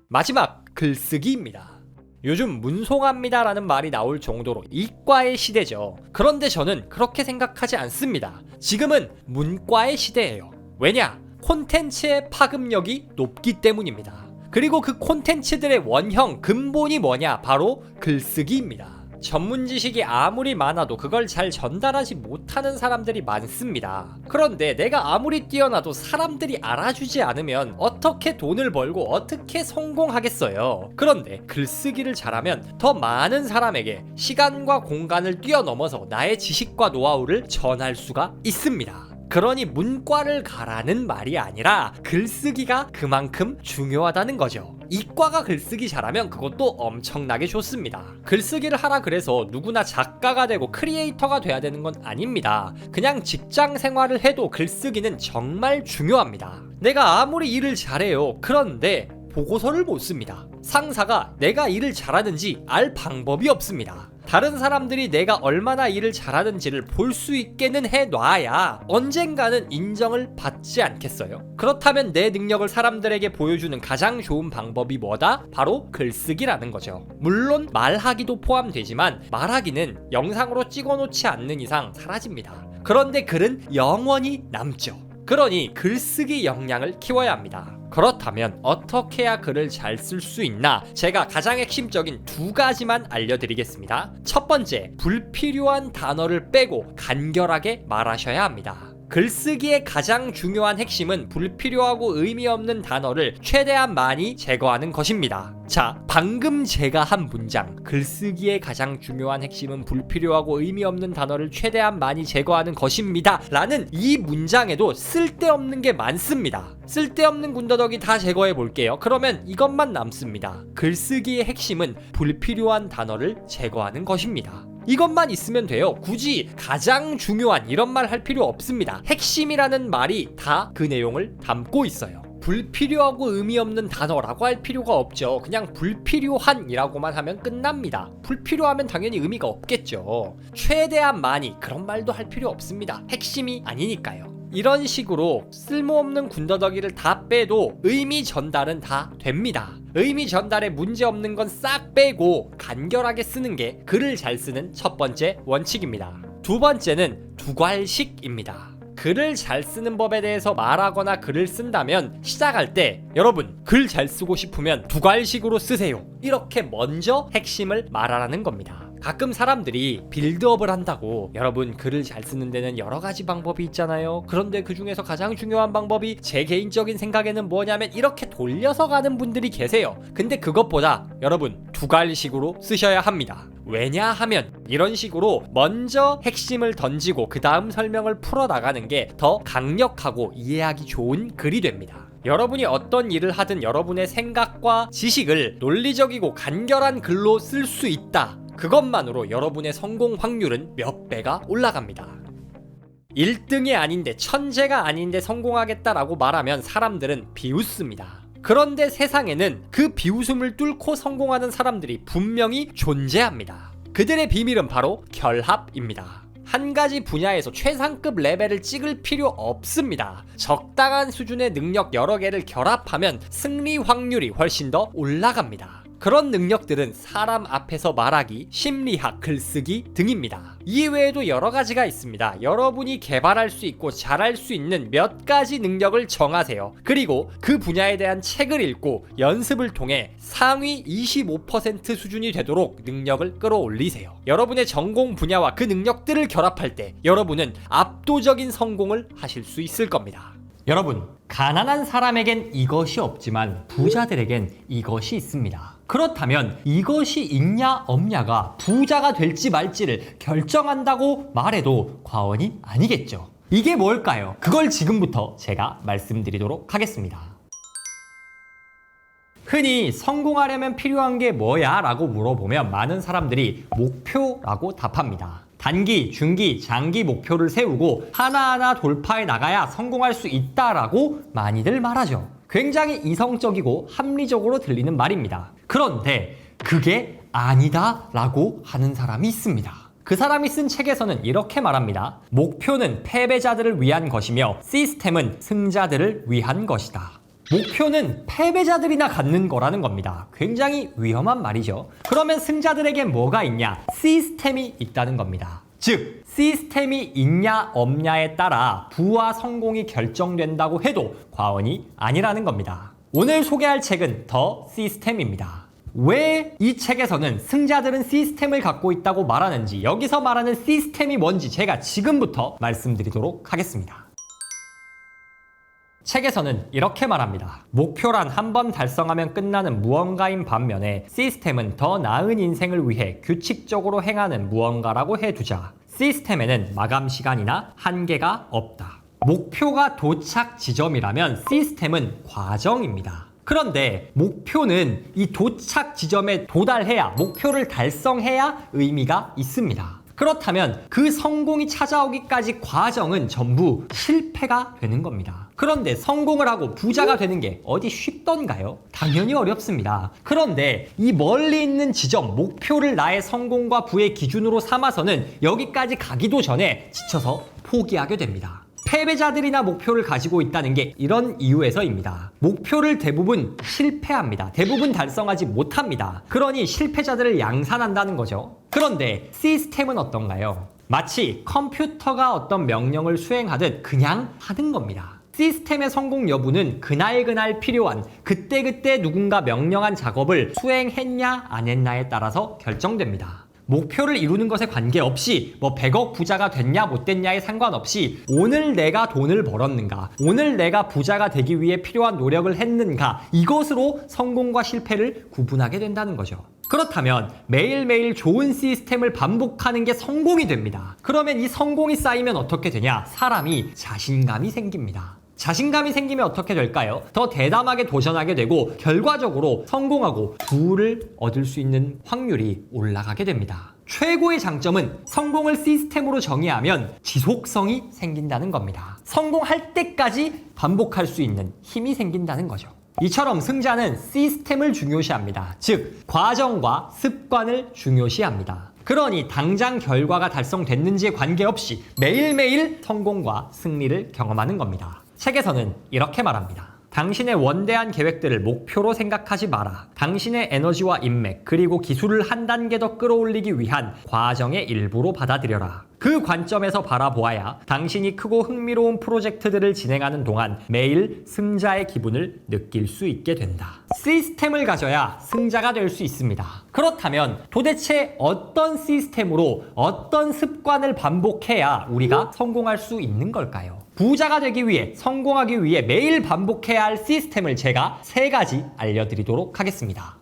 마지막, 글쓰기입니다. 요즘 문송합니다 라는 말이 나올 정도로 이과의 시대죠. 그런데 저는 그렇게 생각하지 않습니다. 지금은 문과의 시대예요. 왜냐? 콘텐츠의 파급력이 높기 때문입니다. 그리고 그 콘텐츠들의 원형, 근본이 뭐냐? 바로 글쓰기입니다. 전문 지식이 아무리 많아도 그걸 잘 전달하지 못하는 사람들이 많습니다. 그런데 내가 아무리 뛰어나도 사람들이 알아주지 않으면 어떻게 돈을 벌고 어떻게 성공하겠어요? 그런데 글쓰기를 잘하면 더 많은 사람에게 시간과 공간을 뛰어넘어서 나의 지식과 노하우를 전할 수가 있습니다. 그러니 문과를 가라는 말이 아니라 글쓰기가 그만큼 중요하다는 거죠. 이과가 글쓰기 잘하면 그것도 엄청나게 좋습니다. 글쓰기를 하라 그래서 누구나 작가가 되고 크리에이터가 돼야 되는 건 아닙니다. 그냥 직장 생활을 해도 글쓰기는 정말 중요합니다. 내가 아무리 일을 잘해요. 그런데 보고서를 못 씁니다. 상사가 내가 일을 잘하는지 알 방법이 없습니다. 다른 사람들이 내가 얼마나 일을 잘하는지를 볼 수 있게는 해놔야 언젠가는 인정을 받지 않겠어요? 그렇다면 내 능력을 사람들에게 보여주는 가장 좋은 방법이 뭐다? 바로 글쓰기라는 거죠. 물론 말하기도 포함되지만 말하기는 영상으로 찍어놓지 않는 이상 사라집니다. 그런데 글은 영원히 남죠. 그러니 글쓰기 역량을 키워야 합니다. 그렇다면 어떻게 해야 글을 잘 쓸 수 있나? 제가 가장 핵심적인 두 가지만 알려드리겠습니다. 첫 번째, 불필요한 단어를 빼고 간결하게 말하셔야 합니다. 글쓰기의 가장 중요한 핵심은 불필요하고 의미 없는 단어를 최대한 많이 제거하는 것입니다. 자, 방금 제가 한 문장, 글쓰기의 가장 중요한 핵심은 불필요하고 의미 없는 단어를 최대한 많이 제거하는 것입니다 라는 이 문장에도 쓸데없는 게 많습니다. 쓸데없는 군더더기 다 제거해 볼게요. 그러면 이것만 남습니다. 글쓰기의 핵심은 불필요한 단어를 제거하는 것입니다. 이것만 있으면 돼요. 굳이 가장 중요한 이런 말 할 필요 없습니다. 핵심이라는 말이 다 그 내용을 담고 있어요. 불필요하고 의미 없는 단어라고 할 필요가 없죠. 그냥 불필요한이라고만 하면 끝납니다. 불필요하면 당연히 의미가 없겠죠. 최대한 많이, 그런 말도 할 필요 없습니다. 핵심이 아니니까요. 이런 식으로 쓸모없는 군더더기를 다 빼도 의미 전달은 다 됩니다. 의미 전달에 문제 없는 건 싹 빼고 간결하게 쓰는 게 글을 잘 쓰는 첫 번째 원칙입니다. 두 번째는 두괄식입니다. 글을 잘 쓰는 법에 대해서 말하거나 글을 쓴다면 시작할 때 여러분 글 잘 쓰고 싶으면 두괄식으로 쓰세요. 이렇게 먼저 핵심을 말하라는 겁니다. 가끔 사람들이 빌드업을 한다고 여러분 글을 잘 쓰는 데는 여러 가지 방법이 있잖아요. 그런데 그 중에서 가장 중요한 방법이 제 개인적인 생각에는 뭐냐면 이렇게 돌려서 가는 분들이 계세요. 근데 그것보다 여러분 두괄식으로 쓰셔야 합니다. 왜냐하면 이런 식으로 먼저 핵심을 던지고 그 다음 설명을 풀어나가는 게 더 강력하고 이해하기 좋은 글이 됩니다. 여러분이 어떤 일을 하든 여러분의 생각과 지식을 논리적이고 간결한 글로 쓸 수 있다. 그것만으로 여러분의 성공 확률은 몇 배가 올라갑니다. 1등이 아닌데 천재가 아닌데 성공하겠다라고 말하면 사람들은 비웃습니다. 그런데 세상에는 그 비웃음을 뚫고 성공하는 사람들이 분명히 존재합니다. 그들의 비밀은 바로 결합입니다. 한 가지 분야에서 최상급 레벨을 찍을 필요 없습니다. 적당한 수준의 능력 여러 개를 결합하면 승리 확률이 훨씬 더 올라갑니다. 그런 능력들은 사람 앞에서 말하기, 심리학, 글쓰기 등입니다. 이외에도 여러 가지가 있습니다. 여러분이 개발할 수 있고 잘할 수 있는 몇 가지 능력을 정하세요. 그리고 그 분야에 대한 책을 읽고 연습을 통해 상위 25% 수준이 되도록 능력을 끌어올리세요. 여러분의 전공 분야와 그 능력들을 결합할 때 여러분은 압도적인 성공을 하실 수 있을 겁니다. 여러분, 가난한 사람에겐 이것이 없지만 부자들에겐 이것이 있습니다. 그렇다면 이것이 있냐 없냐가 부자가 될지 말지를 결정한다고 말해도 과언이 아니겠죠. 이게 뭘까요? 그걸 지금부터 제가 말씀드리도록 하겠습니다. 흔히 성공하려면 필요한 게 뭐야? 라고 물어보면 많은 사람들이 목표라고 답합니다. 단기, 중기, 장기 목표를 세우고 하나하나 돌파해 나가야 성공할 수 있다라고 많이들 말하죠. 굉장히 이성적이고 합리적으로 들리는 말입니다. 그런데 그게 아니다 라고 하는 사람이 있습니다. 그 사람이 쓴 책에서는 이렇게 말합니다. 목표는 패배자들을 위한 것이며 시스템은 승자들을 위한 것이다. 목표는 패배자들이나 갖는 거라는 겁니다. 굉장히 위험한 말이죠. 그러면 승자들에게 뭐가 있냐? 시스템이 있다는 겁니다. 즉, 시스템이 있냐 없냐에 따라 부와 성공이 결정된다고 해도 과언이 아니라는 겁니다. 오늘 소개할 책은 더 시스템입니다. 왜 이 책에서는 승자들은 시스템을 갖고 있다고 말하는지, 여기서 말하는 시스템이 뭔지 제가 지금부터 말씀드리도록 하겠습니다. 책에서는 이렇게 말합니다. 목표란 한 번 달성하면 끝나는 무언가인 반면에 시스템은 더 나은 인생을 위해 규칙적으로 행하는 무언가라고 해두자. 시스템에는 마감 시간이나 한계가 없다. 목표가 도착 지점이라면 시스템은 과정입니다. 그런데 목표는 이 도착 지점에 도달해야, 목표를 달성해야 의미가 있습니다. 그렇다면 그 성공이 찾아오기까지 과정은 전부 실패가 되는 겁니다. 그런데 성공을 하고 부자가 되는 게 어디 쉽던가요? 당연히 어렵습니다. 그런데 이 멀리 있는 지점, 목표를 나의 성공과 부의 기준으로 삼아서는 여기까지 가기도 전에 지쳐서 포기하게 됩니다. 패배자들이나 목표를 가지고 있다는 게 이런 이유에서입니다. 목표를 대부분 실패합니다. 대부분 달성하지 못합니다. 그러니 실패자들을 양산한다는 거죠. 그런데 시스템은 어떤가요? 마치 컴퓨터가 어떤 명령을 수행하듯 그냥 하는 겁니다. 시스템의 성공 여부는 그날 필요한 그때 누군가 명령한 작업을 수행했냐 안 했냐에 따라서 결정됩니다. 목표를 이루는 것에 관계없이 100억 부자가 됐냐 못 됐냐에 상관없이 오늘 내가 돈을 벌었는가, 오늘 내가 부자가 되기 위해 필요한 노력을 했는가, 이것으로 성공과 실패를 구분하게 된다는 거죠. 그렇다면 매일매일 좋은 시스템을 반복하는 게 성공이 됩니다. 그러면 이 성공이 쌓이면 어떻게 되냐? 사람이 자신감이 생깁니다. 자신감이 생기면 어떻게 될까요? 더 대담하게 도전하게 되고 결과적으로 성공하고 부를 얻을 수 있는 확률이 올라가게 됩니다. 최고의 장점은 성공을 시스템으로 정의하면 지속성이 생긴다는 겁니다. 성공할 때까지 반복할 수 있는 힘이 생긴다는 거죠. 이처럼 승자는 시스템을 중요시합니다. 즉, 과정과 습관을 중요시합니다. 그러니 당장 결과가 달성됐는지에 관계없이 매일매일 성공과 승리를 경험하는 겁니다. 책에서는 이렇게 말합니다. 당신의 원대한 계획들을 목표로 생각하지 마라. 당신의 에너지와 인맥 그리고 기술을 한 단계 더 끌어올리기 위한 과정의 일부로 받아들여라. 그 관점에서 바라보아야 당신이 크고 흥미로운 프로젝트들을 진행하는 동안 매일 승자의 기분을 느낄 수 있게 된다. 시스템을 가져야 승자가 될 수 있습니다. 그렇다면 도대체 어떤 시스템으로 어떤 습관을 반복해야 우리가 성공할 수 있는 걸까요? 부자가 되기 위해, 성공하기 위해 매일 반복해야 할 시스템을 제가 3가지 알려드리도록 하겠습니다.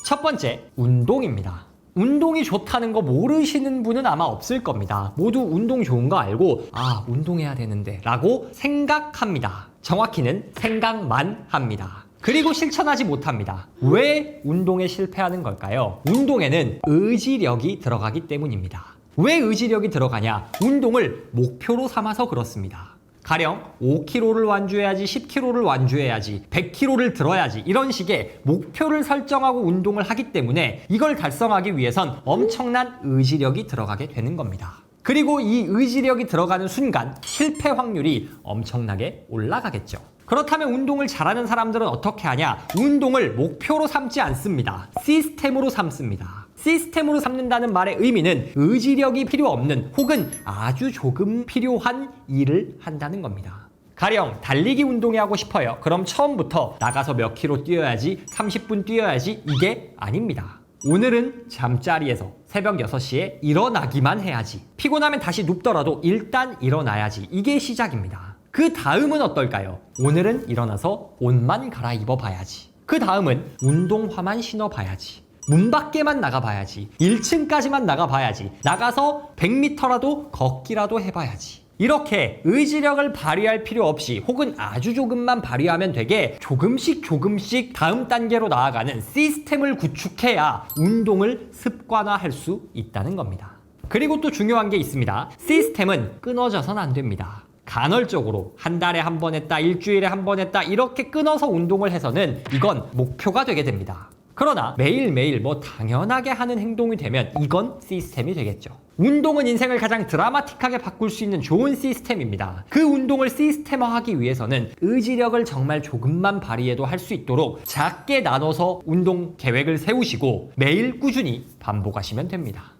첫 번째, 운동입니다. 운동이 좋다는 거 모르시는 분은 아마 없을 겁니다. 모두 운동 좋은 거 알고 운동해야 되는데 라고 생각합니다. 정확히는 생각만 합니다. 그리고 실천하지 못합니다. 왜 운동에 실패하는 걸까요? 운동에는 의지력이 들어가기 때문입니다. 왜 의지력이 들어가냐? 운동을 목표로 삼아서 그렇습니다. 가령 5kg를 완주해야지, 10kg를 완주해야지, 100kg를 들어야지 이런 식의 목표를 설정하고 운동을 하기 때문에 이걸 달성하기 위해선 엄청난 의지력이 들어가게 되는 겁니다. 그리고 이 의지력이 들어가는 순간 실패 확률이 엄청나게 올라가겠죠. 그렇다면 운동을 잘하는 사람들은 어떻게 하냐? 운동을 목표로 삼지 않습니다. 시스템으로 삼습니다. 시스템으로 삼는다는 말의 의미는 의지력이 필요 없는 혹은 아주 조금 필요한 일을 한다는 겁니다. 가령 달리기 운동이 하고 싶어요. 그럼 처음부터 나가서 몇 킬로 뛰어야지, 30분 뛰어야지 이게 아닙니다. 오늘은 잠자리에서 새벽 6시에 일어나기만 해야지. 피곤하면 다시 눕더라도 일단 일어나야지. 이게 시작입니다. 그 다음은 어떨까요? 오늘은 일어나서 옷만 갈아입어 봐야지. 그 다음은 운동화만 신어 봐야지. 문 밖에만 나가봐야지. 1층까지만 나가봐야지. 나가서 100m라도 걷기라도 해봐야지. 이렇게 의지력을 발휘할 필요 없이 혹은 아주 조금만 발휘하면 되게 조금씩 다음 단계로 나아가는 시스템을 구축해야 운동을 습관화할 수 있다는 겁니다. 그리고 또 중요한 게 있습니다. 시스템은 끊어져선 안 됩니다. 간헐적으로 한 달에 한 번 했다, 일주일에 한 번 했다 이렇게 끊어서 운동을 해서는 이건 목표가 되게 됩니다. 그러나 매일매일 당연하게 하는 행동이 되면 이건 시스템이 되겠죠. 운동은 인생을 가장 드라마틱하게 바꿀 수 있는 좋은 시스템입니다. 그 운동을 시스템화하기 위해서는 의지력을 정말 조금만 발휘해도 할 수 있도록 작게 나눠서 운동 계획을 세우시고 매일 꾸준히 반복하시면 됩니다.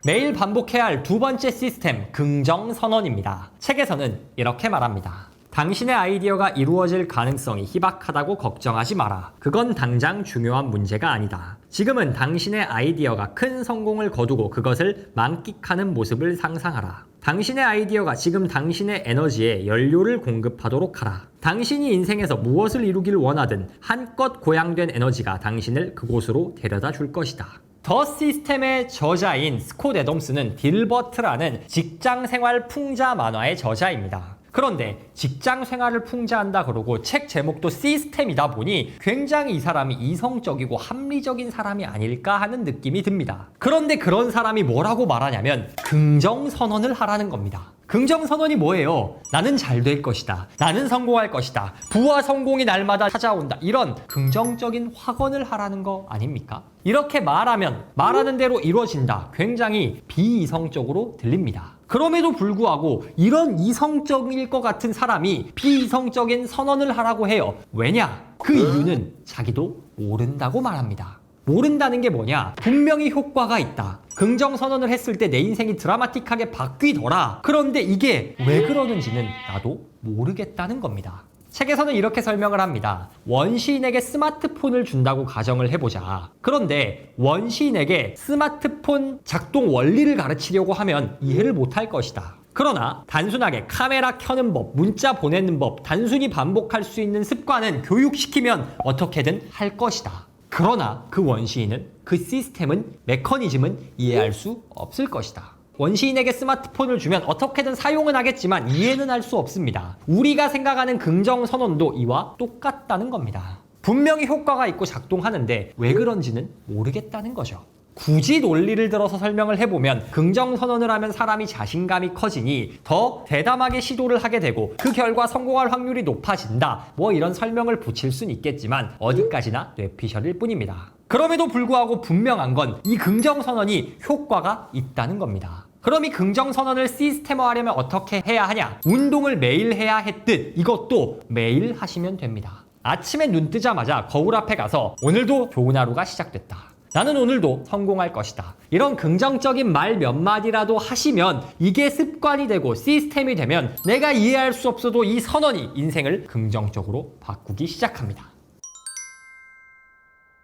매일 반복해야 할 두 번째 시스템, 긍정선언입니다. 책에서는 이렇게 말합니다. 당신의 아이디어가 이루어질 가능성이 희박하다고 걱정하지 마라. 그건 당장 중요한 문제가 아니다. 지금은 당신의 아이디어가 큰 성공을 거두고 그것을 만끽하는 모습을 상상하라. 당신의 아이디어가 지금 당신의 에너지에 연료를 공급하도록 하라. 당신이 인생에서 무엇을 이루길 원하든 한껏 고양된 에너지가 당신을 그곳으로 데려다 줄 것이다. 더 시스템의 저자인 스콧 애덤스는 딜버트라는 직장생활 풍자 만화의 저자입니다. 그런데 직장 생활을 풍자한다 그러고 책 제목도 시스템이다 보니 굉장히 이 사람이 이성적이고 합리적인 사람이 아닐까 하는 느낌이 듭니다. 그런데 그런 사람이 뭐라고 말하냐면 긍정선언을 하라는 겁니다. 긍정선언이 뭐예요? 나는 잘 될 것이다. 나는 성공할 것이다. 부와 성공이 날마다 찾아온다. 이런 긍정적인 확언을 하라는 거 아닙니까? 이렇게 말하면 말하는 대로 이루어진다. 굉장히 비이성적으로 들립니다. 그럼에도 불구하고 이런 이성적일 것 같은 사람이 비이성적인 선언을 하라고 해요. 왜냐? 그 이유는 자기도 모른다고 말합니다. 모른다는 게 뭐냐? 분명히 효과가 있다. 긍정선언을 했을 때 내 인생이 드라마틱하게 바뀌더라. 그런데 이게 왜 그러는지는 나도 모르겠다는 겁니다. 책에서는 이렇게 설명을 합니다. 원시인에게 스마트폰을 준다고 가정을 해보자. 그런데 원시인에게 스마트폰 작동 원리를 가르치려고 하면 이해를 못할 것이다. 그러나 단순하게 카메라 켜는 법, 문자 보내는 법, 단순히 반복할 수 있는 습관은 교육시키면 어떻게든 할 것이다. 그러나 그 원시인은, 그 시스템은, 메커니즘은 이해할 수 없을 것이다. 원시인에게 스마트폰을 주면 어떻게든 사용은 하겠지만 이해는 할 수 없습니다. 우리가 생각하는 긍정선언도 이와 똑같다는 겁니다. 분명히 효과가 있고 작동하는데 왜 그런지는 모르겠다는 거죠. 굳이 논리를 들어서 설명을 해보면 긍정선언을 하면 사람이 자신감이 커지니 더 대담하게 시도를 하게 되고 그 결과 성공할 확률이 높아진다. 이런 설명을 붙일 수는 있겠지만 어디까지나 뇌피셜일 뿐입니다. 그럼에도 불구하고 분명한 건 이 긍정선언이 효과가 있다는 겁니다. 그럼 이 긍정선언을 시스템화하려면 어떻게 해야 하냐? 운동을 매일 해야 했듯 이것도 매일 하시면 됩니다. 아침에 눈 뜨자마자 거울 앞에 가서 오늘도 좋은 하루가 시작됐다. 나는 오늘도 성공할 것이다. 이런 긍정적인 말 몇 마디라도 하시면 이게 습관이 되고 시스템이 되면 내가 이해할 수 없어도 이 선언이 인생을 긍정적으로 바꾸기 시작합니다.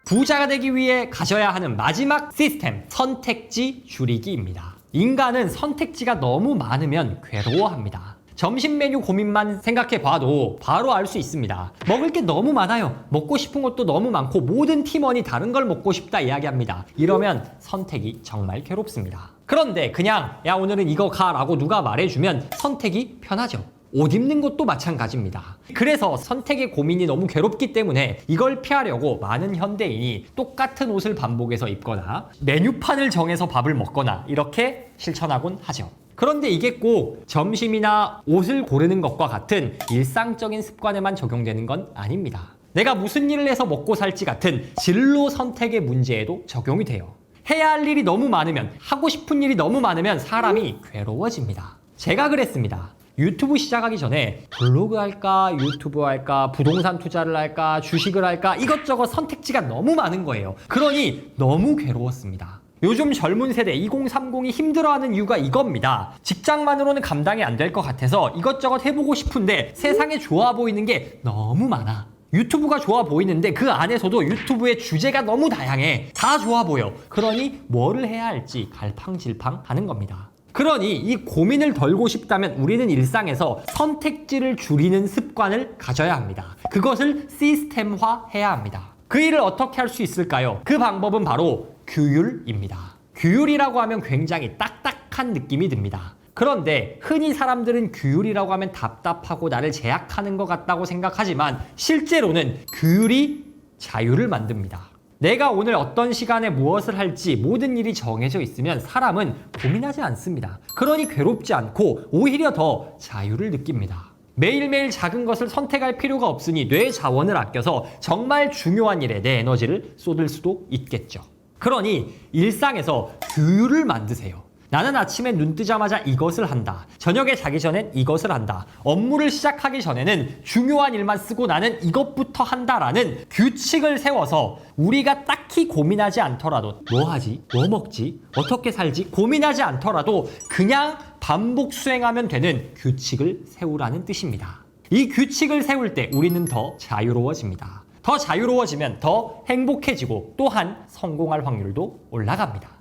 부자가 되기 위해 가져야 하는 마지막 시스템, 선택지 줄이기입니다. 인간은 선택지가 너무 많으면 괴로워합니다. 점심 메뉴 고민만 생각해 봐도 바로 알 수 있습니다. 먹을 게 너무 많아요. 먹고 싶은 것도 너무 많고 모든 팀원이 다른 걸 먹고 싶다 이야기합니다. 이러면 선택이 정말 괴롭습니다. 그런데 그냥 야 오늘은 이거 가라고 누가 말해주면 선택이 편하죠. 옷 입는 것도 마찬가지입니다. 그래서 선택의 고민이 너무 괴롭기 때문에 이걸 피하려고 많은 현대인이 똑같은 옷을 반복해서 입거나 메뉴판을 정해서 밥을 먹거나 이렇게 실천하곤 하죠. 그런데 이게 꼭 점심이나 옷을 고르는 것과 같은 일상적인 습관에만 적용되는 건 아닙니다. 내가 무슨 일을 해서 먹고 살지 같은 진로 선택의 문제에도 적용이 돼요. 해야 할 일이 너무 많으면, 하고 싶은 일이 너무 많으면 사람이 괴로워집니다. 제가 그랬습니다. 유튜브 시작하기 전에 블로그 할까, 유튜브 할까, 부동산 투자를 할까, 주식을 할까 이것저것 선택지가 너무 많은 거예요. 그러니 너무 괴로웠습니다. 요즘 젊은 세대 2030이 힘들어하는 이유가 이겁니다. 직장만으로는 감당이 안 될 것 같아서 이것저것 해보고 싶은데 세상에 좋아 보이는 게 너무 많아. 유튜브가 좋아 보이는데 그 안에서도 유튜브의 주제가 너무 다양해. 다 좋아 보여. 그러니 뭐를 해야 할지 갈팡질팡 하는 겁니다. 그러니 이 고민을 덜고 싶다면 우리는 일상에서 선택지를 줄이는 습관을 가져야 합니다. 그것을 시스템화해야 합니다. 그 일을 어떻게 할 수 있을까요? 그 방법은 바로 규율입니다. 규율이라고 하면 굉장히 딱딱한 느낌이 듭니다. 그런데 흔히 사람들은 규율이라고 하면 답답하고 나를 제약하는 것 같다고 생각하지만 실제로는 규율이 자유를 만듭니다. 내가 오늘 어떤 시간에 무엇을 할지 모든 일이 정해져 있으면 사람은 고민하지 않습니다. 그러니 괴롭지 않고 오히려 더 자유를 느낍니다. 매일매일 작은 것을 선택할 필요가 없으니 뇌 자원을 아껴서 정말 중요한 일에 내 에너지를 쏟을 수도 있겠죠. 그러니 일상에서 규율을 만드세요. 나는 아침에 눈 뜨자마자 이것을 한다. 저녁에 자기 전엔 이것을 한다. 업무를 시작하기 전에는 중요한 일만 쓰고 나는 이것부터 한다라는 규칙을 세워서 우리가 딱히 고민하지 않더라도 뭐 하지? 뭐 먹지? 어떻게 살지? 고민하지 않더라도 그냥 반복 수행하면 되는 규칙을 세우라는 뜻입니다. 이 규칙을 세울 때 우리는 더 자유로워집니다. 더 자유로워지면 더 행복해지고 또한 성공할 확률도 올라갑니다.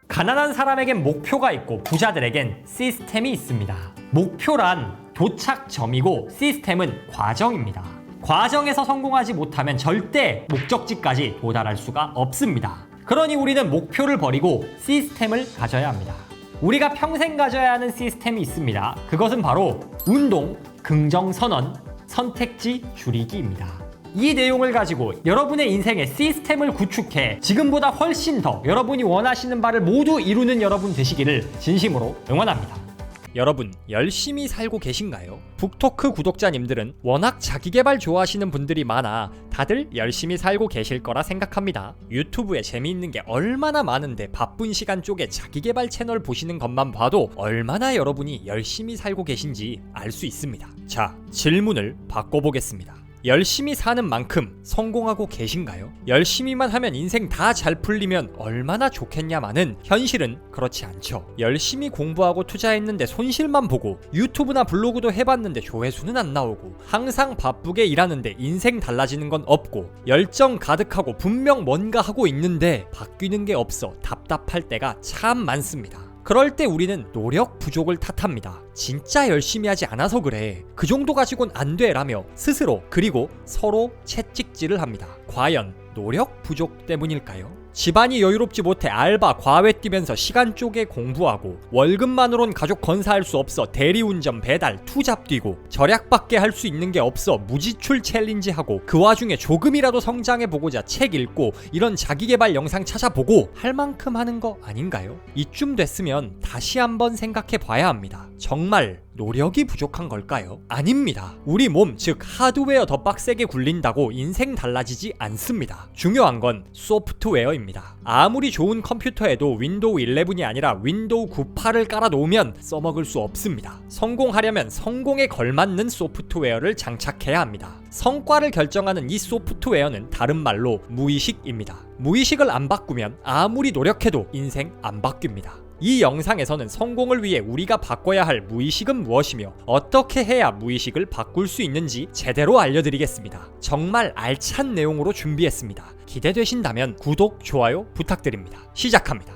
가난한 사람에겐 목표가 있고 부자들에겐 시스템이 있습니다. 목표란 도착점이고 시스템은 과정입니다. 과정에서 성공하지 못하면 절대 목적지까지 도달할 수가 없습니다. 그러니 우리는 목표를 버리고 시스템을 가져야 합니다. 우리가 평생 가져야 하는 시스템이 있습니다. 그것은 바로 운동, 긍정선언, 선택지 줄이기입니다. 이 내용을 가지고 여러분의 인생의 시스템을 구축해 지금보다 훨씬 더 여러분이 원하시는 바를 모두 이루는 여러분 되시기를 진심으로 응원합니다. 여러분 열심히 살고 계신가요? 북토크 구독자님들은 워낙 자기계발 좋아하시는 분들이 많아 다들 열심히 살고 계실 거라 생각합니다. 유튜브에 재미있는 게 얼마나 많은데 바쁜 시간 쪽에 자기계발 채널 보시는 것만 봐도 얼마나 여러분이 열심히 살고 계신지 알 수 있습니다. 자, 질문을 바꿔보겠습니다. 열심히 사는 만큼 성공하고 계신가요? 열심히만 하면 인생 다 잘 풀리면 얼마나 좋겠냐마는 현실은 그렇지 않죠. 열심히 공부하고 투자했는데 손실만 보고 유튜브나 블로그도 해봤는데 조회수는 안 나오고 항상 바쁘게 일하는데 인생 달라지는 건 없고 열정 가득하고 분명 뭔가 하고 있는데 바뀌는 게 없어 답답할 때가 참 많습니다. 그럴 때 우리는 노력 부족을 탓합니다. 진짜 열심히 하지 않아서 그래. 그 정도 가지고는 안 돼 라며 스스로 그리고 서로 채찍질을 합니다. 과연 노력 부족 때문일까요? 집안이 여유롭지 못해 알바 과외 뛰면서 시간 쪼개 공부하고 월급만으론 가족 건사할 수 없어 대리운전 배달 투잡 뛰고 절약밖에 할 수 있는 게 없어 무지출 챌린지 하고 그 와중에 조금이라도 성장해보고자 책 읽고 이런 자기계발 영상 찾아보고 할 만큼 하는 거 아닌가요? 이쯤 됐으면 다시 한번 생각해 봐야 합니다. 정말 노력이 부족한 걸까요? 아닙니다. 우리 몸, 즉 하드웨어 더 빡세게 굴린다고 인생 달라지지 않습니다. 중요한 건 소프트웨어입니다. 아무리 좋은 컴퓨터에도 윈도우 11이 아니라 윈도우 98을 깔아놓으면 써먹을 수 없습니다. 성공하려면 성공에 걸맞는 소프트웨어를 장착해야 합니다. 성과를 결정하는 이 소프트웨어는 다른 말로 무의식입니다. 무의식을 안 바꾸면 아무리 노력해도 인생 안 바뀝니다. 이 영상에서는 성공을 위해 우리가 바꿔야 할 무의식은 무엇이며 어떻게 해야 무의식을 바꿀 수 있는지 제대로 알려드리겠습니다. 정말 알찬 내용으로 준비했습니다. 기대되신다면 구독, 좋아요 부탁드립니다. 시작합니다.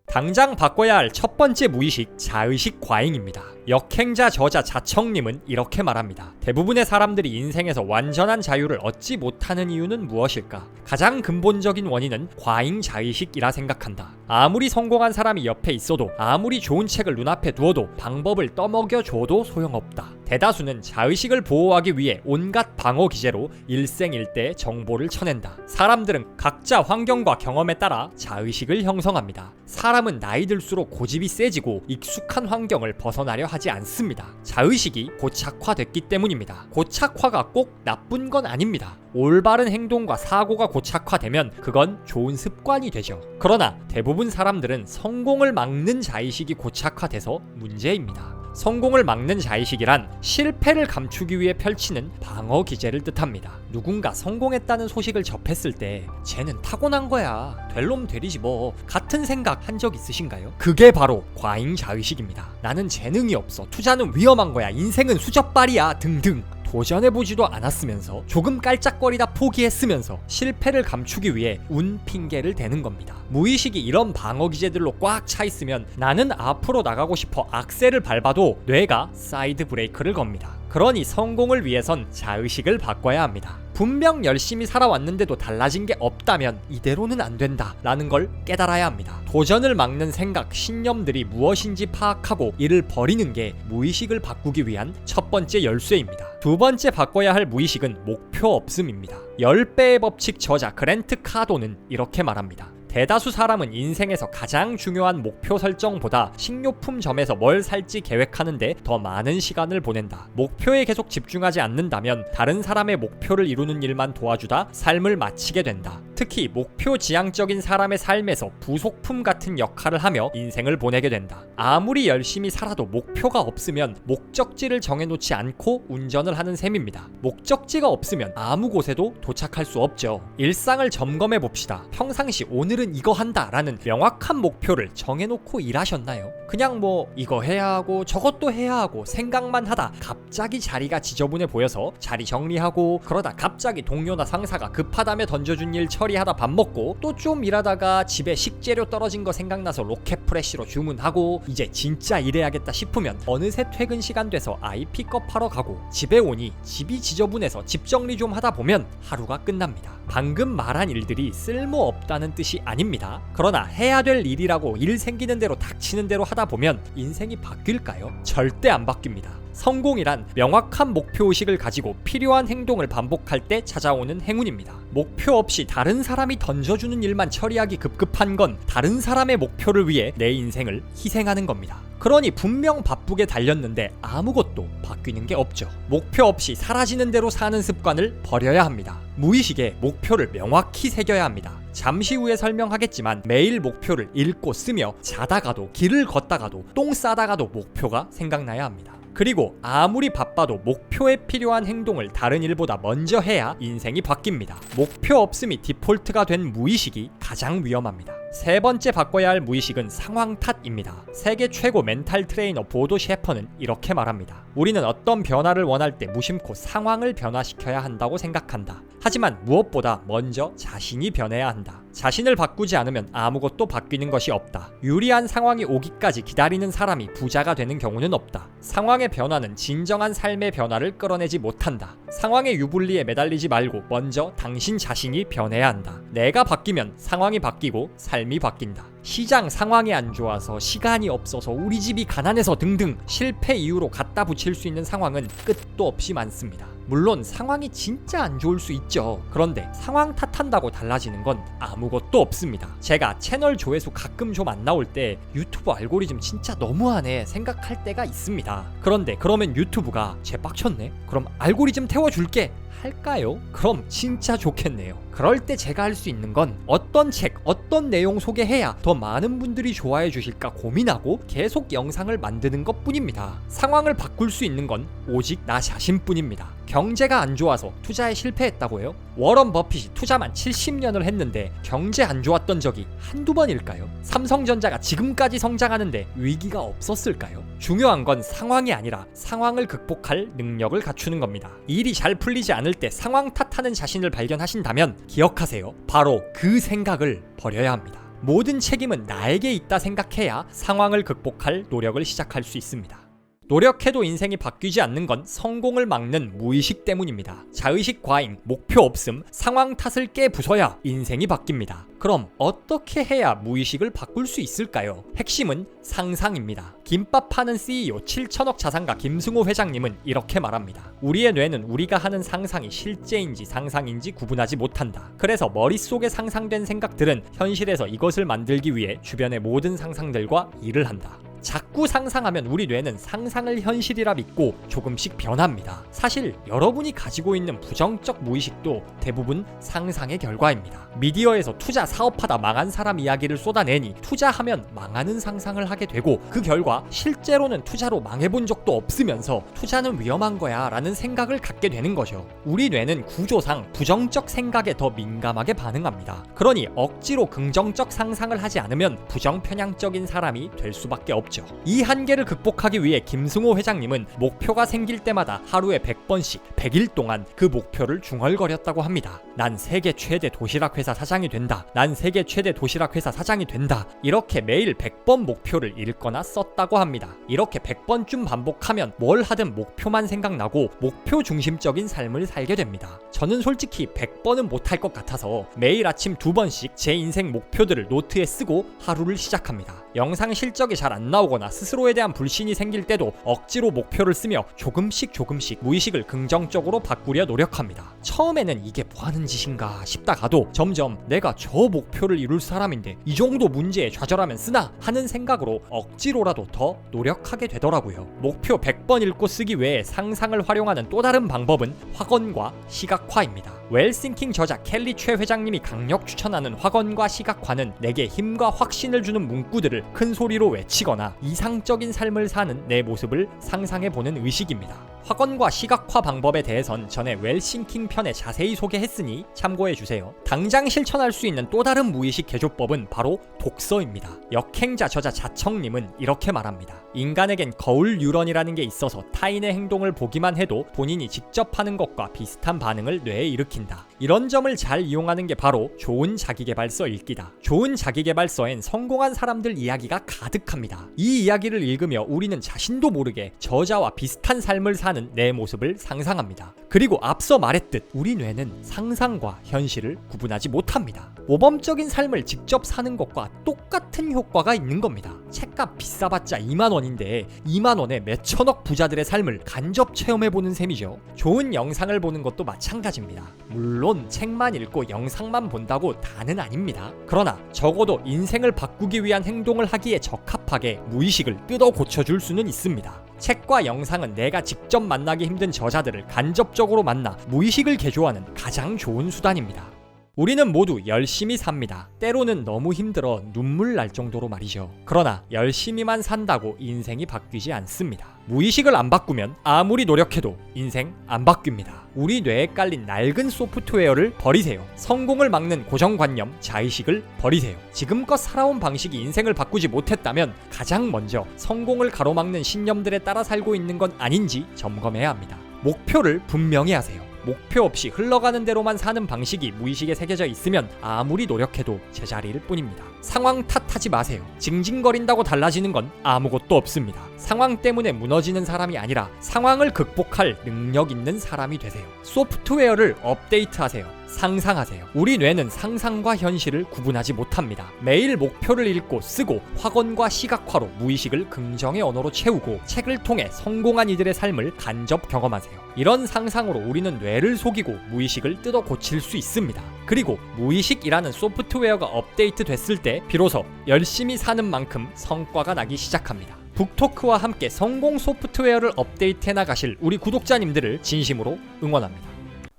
당장 바꿔야 할 첫 번째 무의식, 자의식 과잉입니다. 역행자 저자 자청님은 이렇게 말합니다. 대부분의 사람들이 인생에서 완전한 자유를 얻지 못하는 이유는 무엇일까? 가장 근본적인 원인은 과잉 자의식이라 생각한다. 아무리 성공한 사람이 옆에 있어도, 아무리 좋은 책을 눈앞에 두어도, 방법을 떠먹여줘도 소용없다. 대다수는 자의식을 보호하기 위해 온갖 방어 기제로 일생일대 정보를 쳐낸다. 사람들은 각자 환경과 경험에 따라 자의식을 형성합니다. 사람은 나이 들수록 고집이 세지고 익숙한 환경을 벗어나려 하지 않습니다. 자의식이 고착화됐기 때문입니다. 고착화가 꼭 나쁜 건 아닙니다. 올바른 행동과 사고가 고착화되면 그건 좋은 습관이 되죠. 그러나 대부분 사람들은 성공을 막는 자의식이 고착화돼서 문제입니다. 성공을 막는 자의식이란 실패를 감추기 위해 펼치는 방어 기제를 뜻합니다. 누군가 성공했다는 소식을 접했을 때 쟤는 타고난 거야, 될 놈 되리지 뭐 같은 생각 한 적 있으신가요? 그게 바로 과잉 자의식입니다. 나는 재능이 없어, 투자는 위험한 거야, 인생은 수저발이야 등등 도전해보지도 않았으면서 조금 깔짝거리다 포기했으면서 실패를 감추기 위해 운 핑계를 대는 겁니다. 무의식이 이런 방어 기제들로 꽉 차 있으면 나는 앞으로 나가고 싶어 악셀을 밟아도 뇌가 사이드 브레이크를 겁니다. 그러니 성공을 위해선 자의식을 바꿔야 합니다. 분명 열심히 살아왔는데도 달라진 게 없다면 이대로는 안 된다 라는 걸 깨달아야 합니다. 도전을 막는 생각, 신념들이 무엇인지 파악하고 이를 버리는 게 무의식을 바꾸기 위한 첫 번째 열쇠입니다. 두 번째 바꿔야 할 무의식은 목표 없음입니다. 10배의 법칙 저자 그랜트 카도는 이렇게 말합니다. 대다수 사람은 인생에서 가장 중요한 목표 설정보다 식료품점에서 뭘 살지 계획하는데 더 많은 시간을 보낸다. 목표에 계속 집중하지 않는다면 다른 사람의 목표를 이루는 일만 도와주다 삶을 마치게 된다. 특히 목표 지향적인 사람의 삶에서 부속품 같은 역할을 하며 인생을 보내게 된다. 아무리 열심히 살아도 목표가 없으면 목적지를 정해놓지 않고 운전을 하는 셈입니다. 목적지가 없으면 아무 곳에도 도착할 수 없죠. 일상을 점검해 봅시다. 평상시 오늘은 이거 한다 라는 명확한 목표를 정해놓고 일하셨나요? 그냥 뭐 이거 해야 하고 저것도 해야 하고 생각만 하다 갑자기 자리가 지저분해 보여서 자리 정리하고, 그러다 갑자기 동료나 상사가 급하다며 던져준 일 처리하다 밥 먹고, 또 좀 일하다가 집에 식재료 떨어진 거 생각나서 로켓 프레쉬로 주문하고, 이제 진짜 일해야겠다 싶으면 어느새 퇴근 시간 돼서 아이 픽업하러 가고, 집에 오니 집이 지저분해서 집 정리 좀 하다 보면 하루가 끝납니다. 방금 말한 일들이 쓸모없다는 뜻이 아닙니다. 그러나 해야 될 일이라고 일 생기는 대로 닥치는 대로 하다 보면 인생이 바뀔까요? 절대 안 바뀝니다. 성공이란 명확한 목표의식을 가지고 필요한 행동을 반복할 때 찾아오는 행운입니다. 목표 없이 다른 사람이 던져주는 일만 처리하기 급급한 건 다른 사람의 목표를 위해 내 인생을 희생하는 겁니다. 그러니 분명 바쁘게 달렸는데 아무것도 바뀌는 게 없죠. 목표 없이 사라지는 대로 사는 습관을 버려야 합니다. 무의식에 목표를 명확히 새겨야 합니다. 잠시 후에 설명하겠지만 매일 목표를 읽고 쓰며 자다가도, 길을 걷다가도, 똥 싸다가도 목표가 생각나야 합니다. 그리고 아무리 바빠도 목표에 필요한 행동을 다른 일보다 먼저 해야 인생이 바뀝니다. 목표 없음이 디폴트가 된 무의식이 가장 위험합니다. 세 번째 바꿔야 할 무의식은 상황 탓입니다. 세계 최고 멘탈 트레이너 보도 셰퍼는 이렇게 말합니다. 우리는 어떤 변화를 원할 때 무심코 상황을 변화시켜야 한다고 생각한다. 하지만 무엇보다 먼저 자신이 변해야 한다. 자신을 바꾸지 않으면 아무것도 바뀌는 것이 없다. 유리한 상황이 오기까지 기다리는 사람이 부자가 되는 경우는 없다. 상황의 변화는 진정한 삶의 변화를 끌어내지 못한다. 상황의 유불리에 매달리지 말고 먼저 당신 자신이 변해야 한다. 내가 바뀌면 상황이 바뀌고 삶이 바뀐다. 시장 상황이 안 좋아서, 시간이 없어서, 우리 집이 가난해서 등등 실패 이유로 갖다 붙일 수 있는 상황은 끝도 없이 많습니다. 물론 상황이 진짜 안 좋을 수 있죠. 그런데 상황 탓한다고 달라지는 건 아무것도 없습니다. 제가 채널 조회수 가끔 좀 안 나올 때 유튜브 알고리즘 진짜 너무하네 생각할 때가 있습니다. 그런데 그러면 유튜브가 쟤 빡쳤네? 그럼 알고리즘 태워줄게 할까요? 그럼 진짜 좋겠네요. 그럴 때 제가 할 수 있는 건 어떤 책, 어떤 내용 소개해야 더 많은 분들이 좋아해 주실까 고민하고 계속 영상을 만드는 것 뿐입니다. 상황을 바꿀 수 있는 건 오직 나 자신뿐입니다. 경제가 안 좋아서 투자에 실패했다고요? 워런 버핏이 투자만 70년을 했는데 경제 안 좋았던 적이 한두 번일까요? 삼성전자가 지금까지 성장하는데 위기가 없었을까요? 중요한 건 상황이 아니라 상황을 극복할 능력을 갖추는 겁니다. 일이 잘 풀리지 않을 때 상황 탓하는 자신을 발견하신다면 기억하세요. 바로 그 생각을 버려야 합니다. 모든 책임은 나에게 있다 생각해야 상황을 극복할 노력을 시작할 수 있습니다. 노력해도 인생이 바뀌지 않는 건 성공을 막는 무의식 때문입니다. 자의식 과잉, 목표 없음, 상황 탓을 깨부숴야 인생이 바뀝니다. 그럼 어떻게 해야 무의식을 바꿀 수 있을까요? 핵심은 상상입니다. 김밥 파는 CEO 7천억 자산가 김승호 회장님은 이렇게 말합니다. 우리의 뇌는 우리가 하는 상상이 실제인지 상상인지 구분하지 못한다. 그래서 머릿속에 상상된 생각들은 현실에서 이것을 만들기 위해 주변의 모든 상상들과 일을 한다. 자꾸 상상하면 우리 뇌는 상상을 현실이라 믿고 조금씩 변합니다. 사실 여러분이 가지고 있는 부정적 무의식도 대부분 상상의 결과입니다. 미디어에서 투자 사업하다 망한 사람 이야기를 쏟아내니 투자하면 망하는 상상을 하게 되고 그 결과 실제로는 투자로 망해본 적도 없으면서 투자는 위험한 거야 라는 생각을 갖게 되는 거죠. 우리 뇌는 구조상 부정적 생각에 더 민감하게 반응합니다. 그러니 억지로 긍정적 상상을 하지 않으면 부정편향적인 사람이 될 수밖에 없죠. 이 한계를 극복하기 위해 김승호 회장님은 목표가 생길 때마다 하루에 100번씩 100일 동안 그 목표를 중얼거렸다고 합니다. 난 세계 최대 도시락 회사 사장이 된다. 난 세계 최대 도시락 회사 사장이 된다. 이렇게 매일 100번 목표를 읽거나 썼다고 합니다. 이렇게 100번쯤 반복하면 뭘 하든 목표만 생각나고 목표 중심적인 삶을 살게 됩니다. 저는 솔직히 100번은 못할 것 같아서 매일 아침 2번씩 제 인생 목표들을 노트에 쓰고 하루를 시작합니다. 영상 실적이 잘 안 나오거나 스스로에 대한 불신이 생길 때도 억지로 목표를 쓰며 조금씩 무의식을 긍정적으로 바꾸려 노력합니다. 처음에는 이게 뭐하는 짓인가 싶다가도 점점 내가 저 목표를 이룰 사람인데 이 정도 문제에 좌절하면 쓰나 하는 생각으로 억지로라도 더 노력하게 되더라고요. 목표 100번 읽고 쓰기 외에 상상을 활용하는 또 다른 방법은 확언과 시각화입니다. 웰싱킹 저자 켈리 최 회장님이 강력 추천하는 확언과 시각화는 내게 힘과 확신을 주는 문구들을 큰 소리로 외치거나 이상적인 삶을 사는 내 모습을 상상해보는 의식입니다. 확언과 시각화 방법에 대해선 전에 웰싱킹 편에 자세히 소개했으니 참고해주세요. 당장 실천할 수 있는 또 다른 무의식 개조법은 바로 독서입니다. 역행자 저자 자청님은 이렇게 말합니다. 인간에겐 거울 뉴런이라는 게 있어서 타인의 행동을 보기만 해도 본인이 직접 하는 것과 비슷한 반응을 뇌에 일으킨다. 이런 점을 잘 이용하는 게 바로 좋은 자기계발서 읽기다. 좋은 자기계발서엔 성공한 사람들 이야기가 가득합니다. 이 이야기를 읽으며 우리는 자신도 모르게 저자와 비슷한 삶을 사는 내 모습을 상상합니다. 그리고 앞서 말했듯 우리 뇌는 상상과 현실을 구분하지 못합니다. 모범적인 삶을 직접 사는 것과 똑같은 효과가 있는 겁니다. 책값 비싸봤자 2만원인데 2만원에 몇천억 부자들의 삶을 간접 체험해보는 셈이죠. 좋은 영상을 보는 것도 마찬가지입니다. 물론 책만 읽고 영상만 본다고 다는 아닙니다. 그러나 적어도 인생을 바꾸기 위한 행동을 하기에 적합하게 무의식을 뜯어 고쳐줄 수는 있습니다. 책과 영상은 내가 직접 만나기 힘든 저자들을 간접적으로 만나 무의식을 개조하는 가장 좋은 수단입니다. 우리는 모두 열심히 삽니다. 때로는 너무 힘들어 눈물 날 정도로 말이죠. 그러나 열심히만 산다고 인생이 바뀌지 않습니다. 무의식을 안 바꾸면 아무리 노력해도 인생 안 바뀝니다. 우리 뇌에 깔린 낡은 소프트웨어를 버리세요. 성공을 막는 고정관념, 자의식을 버리세요. 지금껏 살아온 방식이 인생을 바꾸지 못했다면 가장 먼저 성공을 가로막는 신념들에 따라 살고 있는 건 아닌지 점검해야 합니다. 목표를 분명히 하세요. 목표 없이 흘러가는 대로만 사는 방식이 무의식에 새겨져 있으면 아무리 노력해도 제자리일 뿐입니다. 상황 탓하지 마세요. 징징거린다고 달라지는 건 아무것도 없습니다. 상황 때문에 무너지는 사람이 아니라 상황을 극복할 능력 있는 사람이 되세요. 소프트웨어를 업데이트하세요. 상상하세요. 우리 뇌는 상상과 현실을 구분하지 못합니다. 매일 목표를 읽고 쓰고 확언과 시각화로 무의식을 긍정의 언어로 채우고 책을 통해 성공한 이들의 삶을 간접 경험하세요. 이런 상상으로 우리는 뇌를 속이고 무의식을 뜯어 고칠 수 있습니다. 그리고 무의식이라는 소프트웨어가 업데이트 됐을 때 비로소 열심히 사는 만큼 성과가 나기 시작합니다. 북토크와 함께 성공 소프트웨어를 업데이트해 나가실 우리 구독자님들을 진심으로 응원합니다.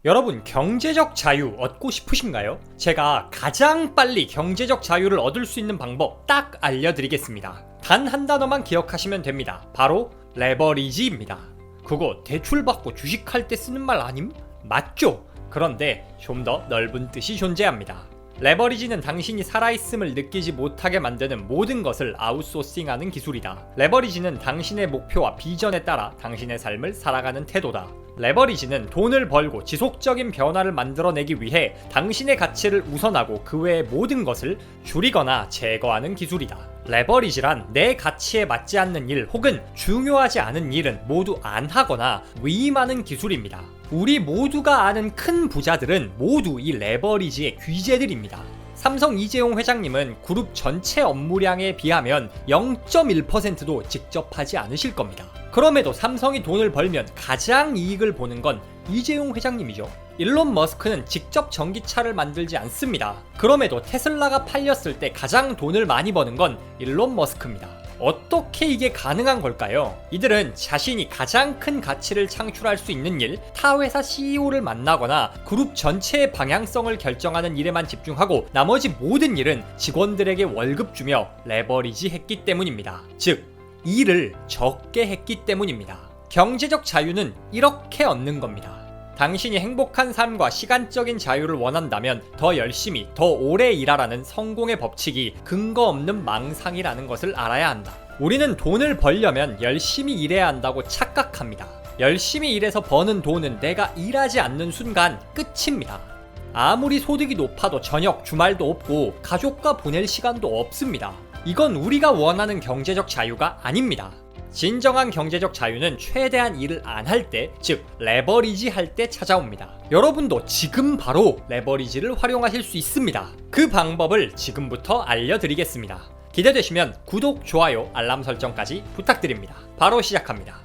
여러분, 경제적 자유 얻고 싶으신가요? 제가 가장 빨리 경제적 자유를 얻을 수 있는 방법 딱 알려드리겠습니다. 단 한 단어만 기억하시면 됩니다. 바로 레버리지입니다. 그거 대출받고 주식할 때 쓰는 말 아님? 맞죠? 그런데 좀 더 넓은 뜻이 존재합니다. 레버리지는 당신이 살아있음을 느끼지 못하게 만드는 모든 것을 아웃소싱하는 기술이다. 레버리지는 당신의 목표와 비전에 따라 당신의 삶을 살아가는 태도다. 레버리지는 돈을 벌고 지속적인 변화를 만들어내기 위해 당신의 가치를 우선하고 그 외의 모든 것을 줄이거나 제거하는 기술이다. 레버리지란 내 가치에 맞지 않는 일 혹은 중요하지 않은 일은 모두 안 하거나 위임하는 기술입니다. 우리 모두가 아는 큰 부자들은 모두 이 레버리지의 귀재들입니다. 삼성 이재용 회장님은 그룹 전체 업무량에 비하면 0.1%도 직접 하지 않으실 겁니다. 그럼에도 삼성이 돈을 벌면 가장 이익을 보는 건 이재용 회장님이죠. 일론 머스크는 직접 전기차를 만들지 않습니다. 그럼에도 테슬라가 팔렸을 때 가장 돈을 많이 버는 건 일론 머스크입니다. 어떻게 이게 가능한 걸까요? 이들은 자신이 가장 큰 가치를 창출할 수 있는 일, 타 회사 CEO를 만나거나 그룹 전체의 방향성을 결정하는 일에만 집중하고 나머지 모든 일은 직원들에게 월급 주며 레버리지 했기 때문입니다. 즉, 일을 적게 했기 때문입니다. 경제적 자유는 이렇게 얻는 겁니다. 당신이 행복한 삶과 시간적인 자유를 원한다면 더 열심히, 더 오래 일하라는 성공의 법칙이 근거 없는 망상이라는 것을 알아야 한다. 우리는 돈을 벌려면 열심히 일해야 한다고 착각합니다. 열심히 일해서 버는 돈은 내가 일하지 않는 순간 끝입니다. 아무리 소득이 높아도 저녁, 주말도 없고 가족과 보낼 시간도 없습니다. 이건 우리가 원하는 경제적 자유가 아닙니다. 진정한 경제적 자유는 최대한 일을 안 할 때, 즉 레버리지 할 때 찾아옵니다. 여러분도 지금 바로 레버리지를 활용하실 수 있습니다. 그 방법을 지금부터 알려드리겠습니다. 기대되시면 구독, 좋아요, 알람 설정까지 부탁드립니다. 바로 시작합니다.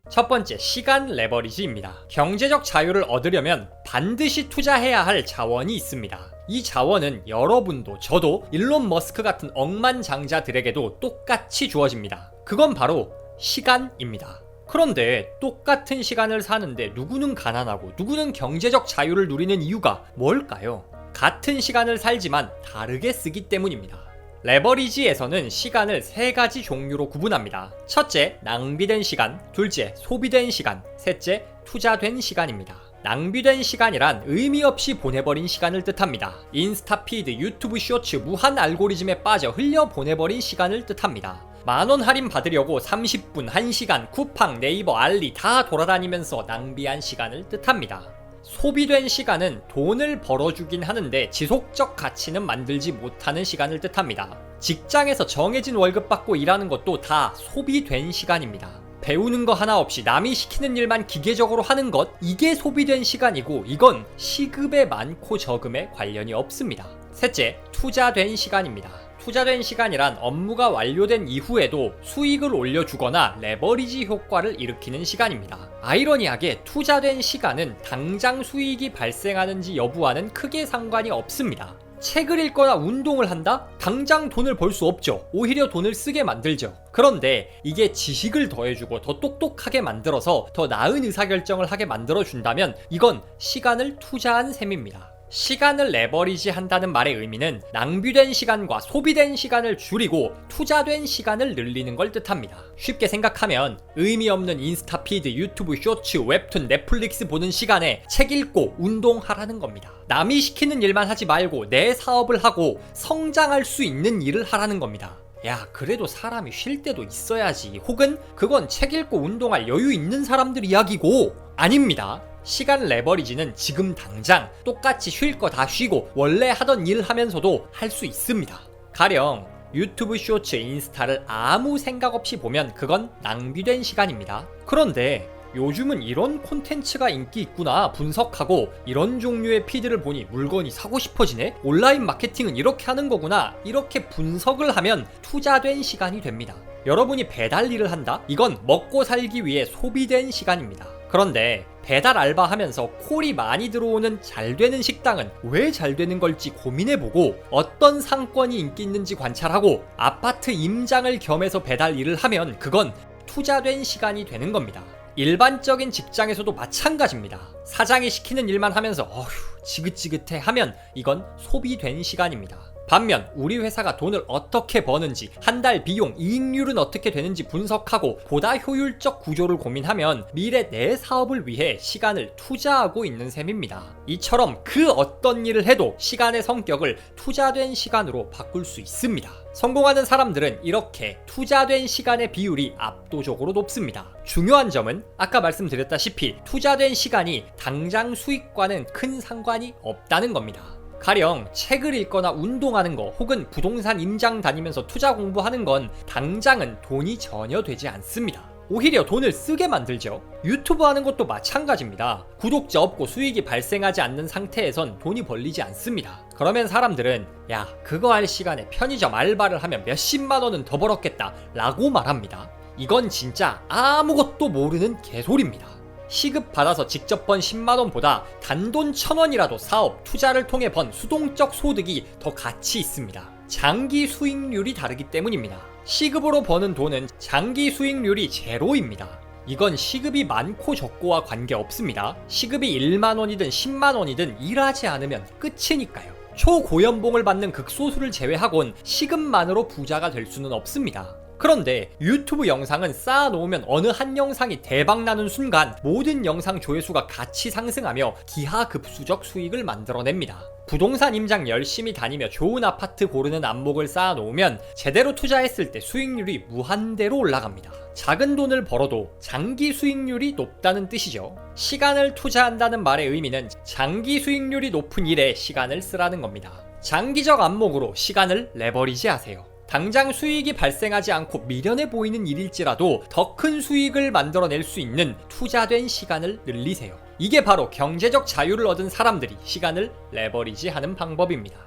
첫 번째, 시간 레버리지입니다. 경제적 자유를 얻으려면 반드시 투자해야 할 자원이 있습니다. 이 자원은 여러분도 저도 일론 머스크 같은 억만장자들에게도 똑같이 주어집니다. 그건 바로 시간입니다. 그런데 똑같은 시간을 사는데 누구는 가난하고 누구는 경제적 자유를 누리는 이유가 뭘까요? 같은 시간을 살지만 다르게 쓰기 때문입니다. 레버리지에서는 시간을 세 가지 종류로 구분합니다. 첫째, 낭비된 시간. 둘째, 소비된 시간. 셋째, 투자된 시간입니다. 낭비된 시간이란 의미 없이 보내버린 시간을 뜻합니다. 인스타 피드, 유튜브 쇼츠, 무한 알고리즘에 빠져 흘려 보내버린 시간을 뜻합니다. 만원 할인 받으려고 30분, 1시간, 쿠팡, 네이버, 알리 다 돌아다니면서 낭비한 시간을 뜻합니다. 소비된 시간은 돈을 벌어주긴 하는데 지속적 가치는 만들지 못하는 시간을 뜻합니다. 직장에서 정해진 월급 받고 일하는 것도 다 소비된 시간입니다. 배우는 거 하나 없이 남이 시키는 일만 기계적으로 하는 것, 이게 소비된 시간이고 이건 시급의 많고 적음에 관련이 없습니다. 셋째, 투자된 시간입니다. 투자된 시간이란 업무가 완료된 이후에도 수익을 올려주거나 레버리지 효과를 일으키는 시간입니다. 아이러니하게 투자된 시간은 당장 수익이 발생하는지 여부와는 크게 상관이 없습니다. 책을 읽거나 운동을 한다? 당장 돈을 벌 수 없죠. 오히려 돈을 쓰게 만들죠. 그런데 이게 지식을 더해주고 더 똑똑하게 만들어서 더 나은 의사결정을 하게 만들어준다면 이건 시간을 투자한 셈입니다. 시간을 레버리지 한다는 말의 의미는 낭비된 시간과 소비된 시간을 줄이고 투자된 시간을 늘리는 걸 뜻합니다. 쉽게 생각하면 의미 없는 인스타 피드, 유튜브 쇼츠, 웹툰, 넷플릭스 보는 시간에 책 읽고 운동하라는 겁니다. 남이 시키는 일만 하지 말고 내 사업을 하고 성장할 수 있는 일을 하라는 겁니다. 야, 그래도 사람이 쉴 때도 있어야지. 혹은 그건 책 읽고 운동할 여유 있는 사람들 이야기고, 아닙니다. 시간 레버리지는 지금 당장 똑같이 쉴 거 다 쉬고 원래 하던 일 하면서도 할 수 있습니다. 가령 유튜브 쇼츠, 인스타를 아무 생각 없이 보면 그건 낭비된 시간입니다. 그런데 요즘은 이런 콘텐츠가 인기 있구나 분석하고 이런 종류의 피드를 보니 물건이 사고 싶어지네? 온라인 마케팅은 이렇게 하는 거구나. 이렇게 분석을 하면 투자된 시간이 됩니다. 여러분이 배달 일을 한다? 이건 먹고 살기 위해 소비된 시간입니다. 그런데 배달 알바하면서 콜이 많이 들어오는 잘 되는 식당은 왜 잘 되는 걸지 고민해보고 어떤 상권이 인기 있는지 관찰하고 아파트 임장을 겸해서 배달 일을 하면 그건 투자된 시간이 되는 겁니다. 일반적인 직장에서도 마찬가지입니다. 사장이 시키는 일만 하면서 어휴 지긋지긋해 하면 이건 소비된 시간입니다. 반면 우리 회사가 돈을 어떻게 버는지, 한 달 비용, 이익률은 어떻게 되는지 분석하고 보다 효율적 구조를 고민하면 미래 내 사업을 위해 시간을 투자하고 있는 셈입니다. 이처럼 그 어떤 일을 해도 시간의 성격을 투자된 시간으로 바꿀 수 있습니다. 성공하는 사람들은 이렇게 투자된 시간의 비율이 압도적으로 높습니다. 중요한 점은 아까 말씀드렸다시피 투자된 시간이 당장 수익과는 큰 상관이 없다는 겁니다. 가령 책을 읽거나 운동하는 거 혹은 부동산 임장 다니면서 투자 공부하는 건 당장은 돈이 전혀 되지 않습니다. 오히려 돈을 쓰게 만들죠. 유튜브 하는 것도 마찬가지입니다. 구독자 없고 수익이 발생하지 않는 상태에선 돈이 벌리지 않습니다. 그러면 사람들은 야 그거 할 시간에 편의점 알바를 하면 몇십만 원은 더 벌었겠다 라고 말합니다. 이건 진짜 아무것도 모르는 개소리입니다. 시급 받아서 직접 번 10만원보다 단돈 1000원이라도 사업, 투자를 통해 번 수동적 소득이 더 가치 있습니다. 장기 수익률이 다르기 때문입니다. 시급으로 버는 돈은 장기 수익률이 제로입니다. 이건 시급이 많고 적고와 관계없습니다. 시급이 1만원이든 10만원이든 일하지 않으면 끝이니까요. 초고연봉을 받는 극소수를 제외하곤 시급만으로 부자가 될 수는 없습니다. 그런데 유튜브 영상은 쌓아놓으면 어느 한 영상이 대박나는 순간 모든 영상 조회수가 같이 상승하며 기하급수적 수익을 만들어냅니다. 부동산 임장 열심히 다니며 좋은 아파트 고르는 안목을 쌓아놓으면 제대로 투자했을 때 수익률이 무한대로 올라갑니다. 작은 돈을 벌어도 장기 수익률이 높다는 뜻이죠. 시간을 투자한다는 말의 의미는 장기 수익률이 높은 일에 시간을 쓰라는 겁니다. 장기적 안목으로 시간을 레버리지 하세요. 당장 수익이 발생하지 않고 미련해 보이는 일일지라도 더 큰 수익을 만들어낼 수 있는 투자된 시간을 늘리세요. 이게 바로 경제적 자유를 얻은 사람들이 시간을 레버리지하는 방법입니다.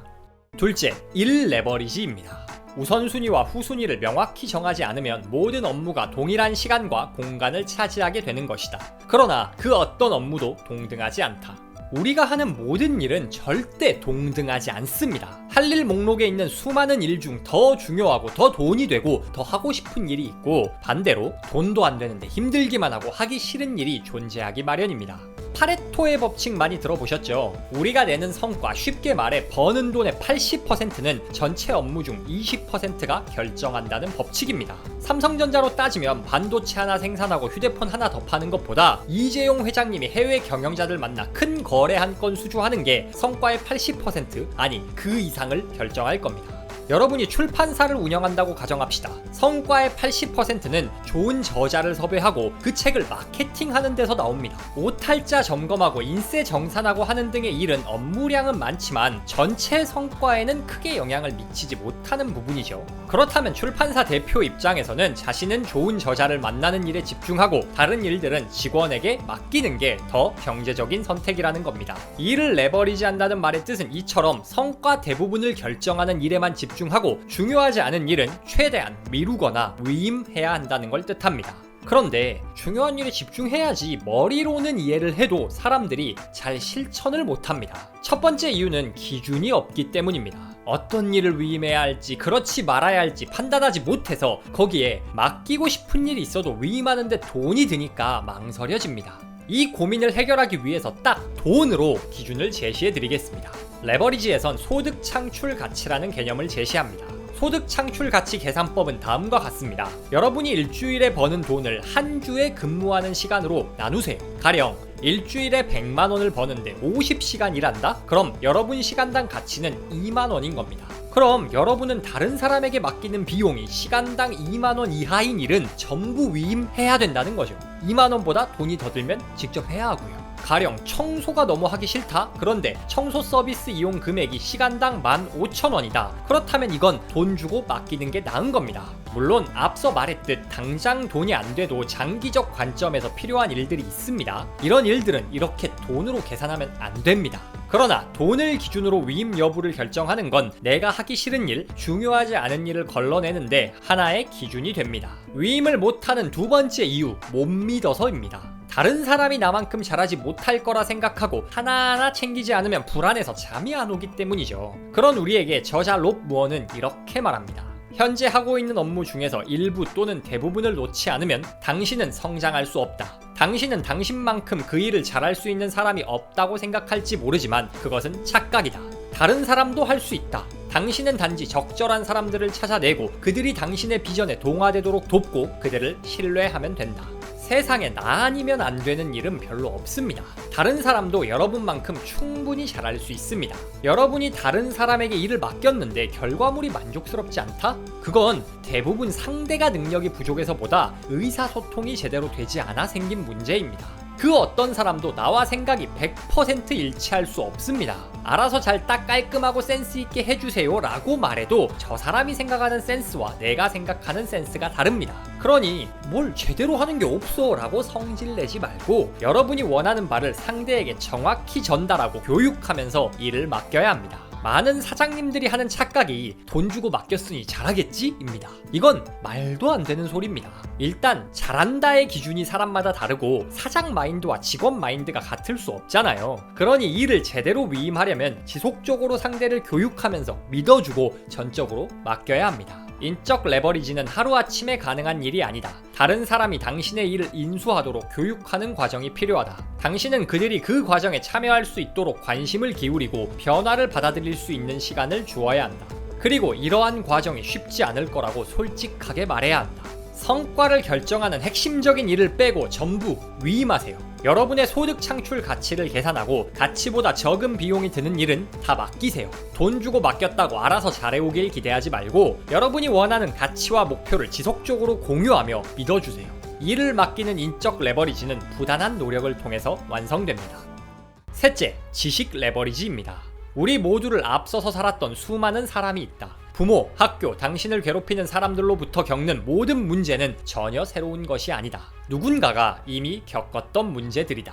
둘째, 일 레버리지입니다. 우선순위와 후순위를 명확히 정하지 않으면 모든 업무가 동일한 시간과 공간을 차지하게 되는 것이다. 그러나 그 어떤 업무도 동등하지 않다. 우리가 하는 모든 일은 절대 동등하지 않습니다. 할 일 목록에 있는 수많은 일 중 더 중요하고 더 돈이 되고 더 하고 싶은 일이 있고 반대로 돈도 안 되는데 힘들기만 하고 하기 싫은 일이 존재하기 마련입니다. 파레토의 법칙 많이 들어보셨죠? 우리가 내는 성과, 쉽게 말해 버는 돈의 80%는 전체 업무 중 20%가 결정한다는 법칙입니다. 삼성전자로 따지면 반도체 하나 생산하고 휴대폰 하나 더 파는 것보다 이재용 회장님이 해외 경영자들 만나 큰 거래 한 건 수주하는 게 성과의 80% 아니 그 이상을 결정할 겁니다. 여러분이 출판사를 운영한다고 가정합시다. 성과의 80%는 좋은 저자를 섭외하고 그 책을 마케팅하는 데서 나옵니다. 오탈자 점검하고 인쇄 정산하고 하는 등의 일은 업무량은 많지만 전체 성과에는 크게 영향을 미치지 못하는 부분이죠. 그렇다면 출판사 대표 입장에서는 자신은 좋은 저자를 만나는 일에 집중하고 다른 일들은 직원에게 맡기는 게 더 경제적인 선택이라는 겁니다. 일을 레버리지 한다는 말의 뜻은 이처럼 성과 대부분을 결정하는 일에만 집중하고 중요하지 않은 일은 최대한 미루거나 위임해야 한다는 걸 뜻합니다. 그런데 중요한 일에 집중해야지 머리로는 이해를 해도 사람들이 잘 실천을 못합니다. 첫 번째 이유는 기준이 없기 때문입니다. 어떤 일을 위임해야 할지 그렇지 말아야 할지 판단하지 못해서 거기에 맡기고 싶은 일이 있어도 위임하는데 돈이 드니까 망설여집니다. 이 고민을 해결하기 위해서 딱 돈으로 기준을 제시해 드리겠습니다. 레버리지에선 소득 창출 가치라는 개념을 제시합니다. 소득 창출 가치 계산법은 다음과 같습니다. 여러분이 일주일에 버는 돈을 한 주에 근무하는 시간으로 나누세요. 가령 일주일에 100만원을 버는데 50시간 일한다? 그럼 여러분 시간당 가치는 2만원인 겁니다. 그럼 여러분은 다른 사람에게 맡기는 비용이 시간당 2만원 이하인 일은 전부 위임해야 된다는 거죠. 2만원보다 돈이 더 들면 직접 해야 하고요. 가령 청소가 너무 하기 싫다? 그런데 청소 서비스 이용 금액이 시간당 15,000원이다. 그렇다면 이건 돈 주고 맡기는 게 나은 겁니다. 물론 앞서 말했듯 당장 돈이 안 돼도 장기적 관점에서 필요한 일들이 있습니다. 이런 일들은 이렇게 돈으로 계산하면 안 됩니다. 그러나 돈을 기준으로 위임 여부를 결정하는 건 내가 하기 싫은 일, 중요하지 않은 일을 걸러내는데 하나의 기준이 됩니다. 위임을 못하는 두 번째 이유, 못 믿어서입니다. 다른 사람이 나만큼 잘하지 못할 거라 생각하고 하나하나 챙기지 않으면 불안해서 잠이 안 오기 때문이죠. 그런 우리에게 저자 롭 무어는 이렇게 말합니다. 현재 하고 있는 업무 중에서 일부 또는 대부분을 놓지 않으면 당신은 성장할 수 없다. 당신은 당신만큼 그 일을 잘할 수 있는 사람이 없다고 생각할지 모르지만 그것은 착각이다. 다른 사람도 할 수 있다. 당신은 단지 적절한 사람들을 찾아내고 그들이 당신의 비전에 동화되도록 돕고 그들을 신뢰하면 된다. 세상에 나 아니면 안 되는 일은 별로 없습니다. 다른 사람도 여러분만큼 충분히 잘할 수 있습니다. 여러분이 다른 사람에게 일을 맡겼는데 결과물이 만족스럽지 않다? 그건 대부분 상대가 능력이 부족해서보다 의사소통이 제대로 되지 않아 생긴 문제입니다. 그 어떤 사람도 나와 생각이 100% 일치할 수 없습니다. 알아서 잘 딱 깔끔하고 센스 있게 해주세요 라고 말해도 저 사람이 생각하는 센스와 내가 생각하는 센스가 다릅니다. 그러니 뭘 제대로 하는 게 없어 라고 성질내지 말고 여러분이 원하는 바를 상대에게 정확히 전달하고 교육하면서 일을 맡겨야 합니다. 많은 사장님들이 하는 착각이 돈 주고 맡겼으니 잘하겠지? 입니다. 이건 말도 안 되는 소리입니다. 일단 잘한다의 기준이 사람마다 다르고 사장 마인드와 직원 마인드가 같을 수 없잖아요. 그러니 일을 제대로 위임하려면 지속적으로 상대를 교육하면서 믿어주고 전적으로 맡겨야 합니다. 인적 레버리지는 하루아침에 가능한 일이 아니다. 다른 사람이 당신의 일을 인수하도록 교육하는 과정이 필요하다. 당신은 그들이 그 과정에 참여할 수 있도록 관심을 기울이고 변화를 받아들일 수 있는 시간을 주어야 한다. 그리고 이러한 과정이 쉽지 않을 거라고 솔직하게 말해야 한다. 성과를 결정하는 핵심적인 일을 빼고 전부 위임하세요. 여러분의 소득 창출 가치를 계산하고 가치보다 적은 비용이 드는 일은 다 맡기세요. 돈 주고 맡겼다고 알아서 잘해오길 기대하지 말고 여러분이 원하는 가치와 목표를 지속적으로 공유하며 믿어주세요. 일을 맡기는 인적 레버리지는 부단한 노력을 통해서 완성됩니다. 셋째, 지식 레버리지입니다. 우리 모두를 앞서서 살았던 수많은 사람이 있다. 부모, 학교, 당신을 괴롭히는 사람들로부터 겪는 모든 문제는 전혀 새로운 것이 아니다. 누군가가 이미 겪었던 문제들이다.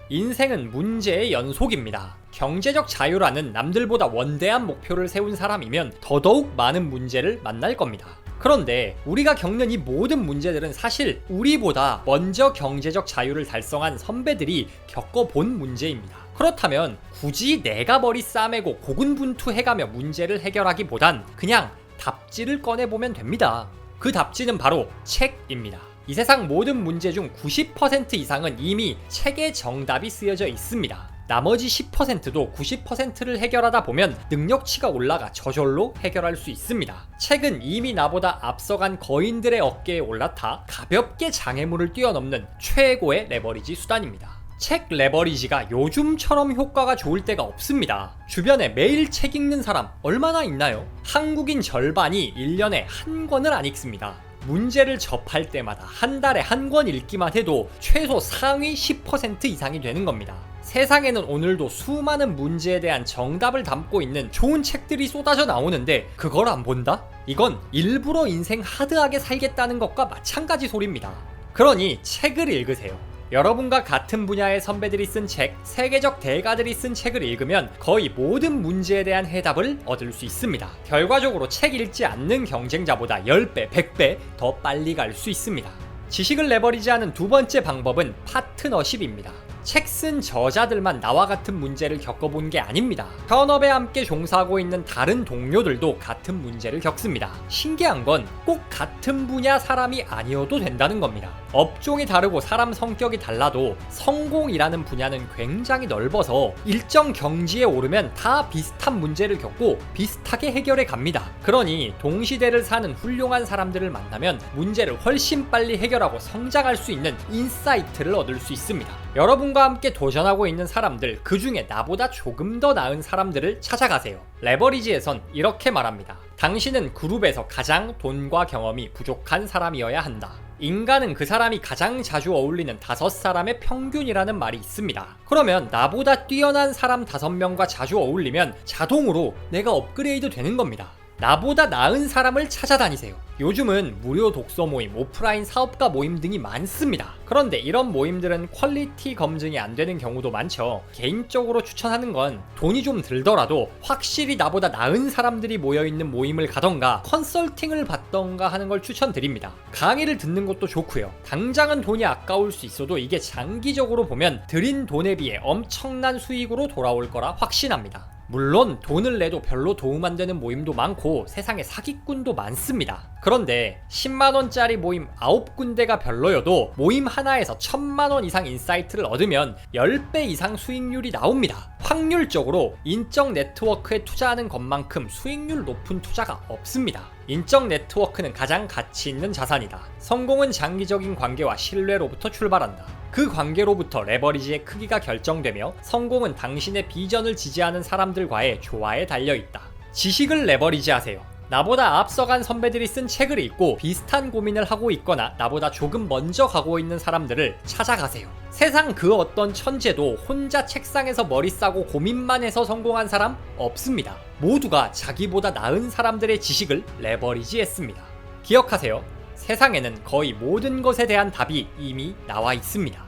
인생은 문제의 연속입니다. 경제적 자유라는 남들보다 원대한 목표를 세운 사람이면 더더욱 많은 문제를 만날 겁니다. 그런데 우리가 겪는 이 모든 문제들은 사실 우리보다 먼저 경제적 자유를 달성한 선배들이 겪어본 문제입니다. 그렇다면 굳이 내가 머리 싸매고 고군분투해가며 문제를 해결하기보단 그냥 답지를 꺼내보면 됩니다. 그 답지는 바로 책입니다. 이 세상 모든 문제 중 90% 이상은 이미 책에 정답이 쓰여져 있습니다. 나머지 10%도 90%를 해결하다 보면 능력치가 올라가 저절로 해결할 수 있습니다. 책은 이미 나보다 앞서간 거인들의 어깨에 올라타 가볍게 장애물을 뛰어넘는 최고의 레버리지 수단입니다. 책 레버리지가 요즘처럼 효과가 좋을 때가 없습니다. 주변에 매일 책 읽는 사람 얼마나 있나요? 한국인 절반이 1년에 한 권을 안 읽습니다. 문제를 접할 때마다 한 달에 한 권 읽기만 해도 최소 상위 10% 이상이 되는 겁니다. 세상에는 오늘도 수많은 문제에 대한 정답을 담고 있는 좋은 책들이 쏟아져 나오는데 그걸 안 본다? 이건 일부러 인생 하드하게 살겠다는 것과 마찬가지 소리입니다. 그러니 책을 읽으세요. 여러분과 같은 분야의 선배들이 쓴 책, 세계적 대가들이 쓴 책을 읽으면 거의 모든 문제에 대한 해답을 얻을 수 있습니다. 결과적으로 책 읽지 않는 경쟁자보다 10배, 100배 더 빨리 갈 수 있습니다. 지식을 레버리지하는 두 번째 방법은 파트너십입니다. 책 쓴 저자들만 나와 같은 문제를 겪어본 게 아닙니다. 현업에 함께 종사하고 있는 다른 동료들도 같은 문제를 겪습니다. 신기한 건 꼭 같은 분야 사람이 아니어도 된다는 겁니다. 업종이 다르고 사람 성격이 달라도 성공이라는 분야는 굉장히 넓어서 일정 경지에 오르면 다 비슷한 문제를 겪고 비슷하게 해결해 갑니다. 그러니 동시대를 사는 훌륭한 사람들을 만나면 문제를 훨씬 빨리 해결하고 성장할 수 있는 인사이트를 얻을 수 있습니다. 여러분과 함께 도전하고 있는 사람들, 그 중에 나보다 조금 더 나은 사람들을 찾아가세요. 레버리지에선 이렇게 말합니다. 당신은 그룹에서 가장 돈과 경험이 부족한 사람이어야 한다. 인간은 그 사람이 가장 자주 어울리는 5사람의 평균이라는 말이 있습니다. 그러면 나보다 뛰어난 사람 5명과 자주 어울리면 자동으로 내가 업그레이드 되는 겁니다. 나보다 나은 사람을 찾아다니세요. 요즘은 무료 독서 모임, 오프라인 사업가 모임 등이 많습니다. 그런데 이런 모임들은 퀄리티 검증이 안 되는 경우도 많죠. 개인적으로 추천하는 건 돈이 좀 들더라도 확실히 나보다 나은 사람들이 모여있는 모임을 가던가 컨설팅을 받던가 하는 걸 추천드립니다. 강의를 듣는 것도 좋고요. 당장은 돈이 아까울 수 있어도 이게 장기적으로 보면 들인 돈에 비해 엄청난 수익으로 돌아올 거라 확신합니다. 물론 돈을 내도 별로 도움 안 되는 모임도 많고 세상에 사기꾼도 많습니다. 그런데 10만원짜리 모임 9군데가 별로여도 모임 하나에서 1000만원 이상 인사이트를 얻으면 10배 이상 수익률이 나옵니다. 확률적으로 인적 네트워크에 투자하는 것만큼 수익률 높은 투자가 없습니다. 인적 네트워크는 가장 가치 있는 자산이다. 성공은 장기적인 관계와 신뢰로부터 출발한다. 그 관계로부터 레버리지의 크기가 결정되며 성공은 당신의 비전을 지지하는 사람들과의 조화에 달려있다. 지식을 레버리지하세요. 나보다 앞서간 선배들이 쓴 책을 읽고 비슷한 고민을 하고 있거나 나보다 조금 먼저 가고 있는 사람들을 찾아가세요. 세상 그 어떤 천재도 혼자 책상에서 머리 싸고 고민만 해서 성공한 사람 없습니다. 모두가 자기보다 나은 사람들의 지식을 레버리지했습니다. 기억하세요. 세상에는 거의 모든 것에 대한 답이 이미 나와 있습니다.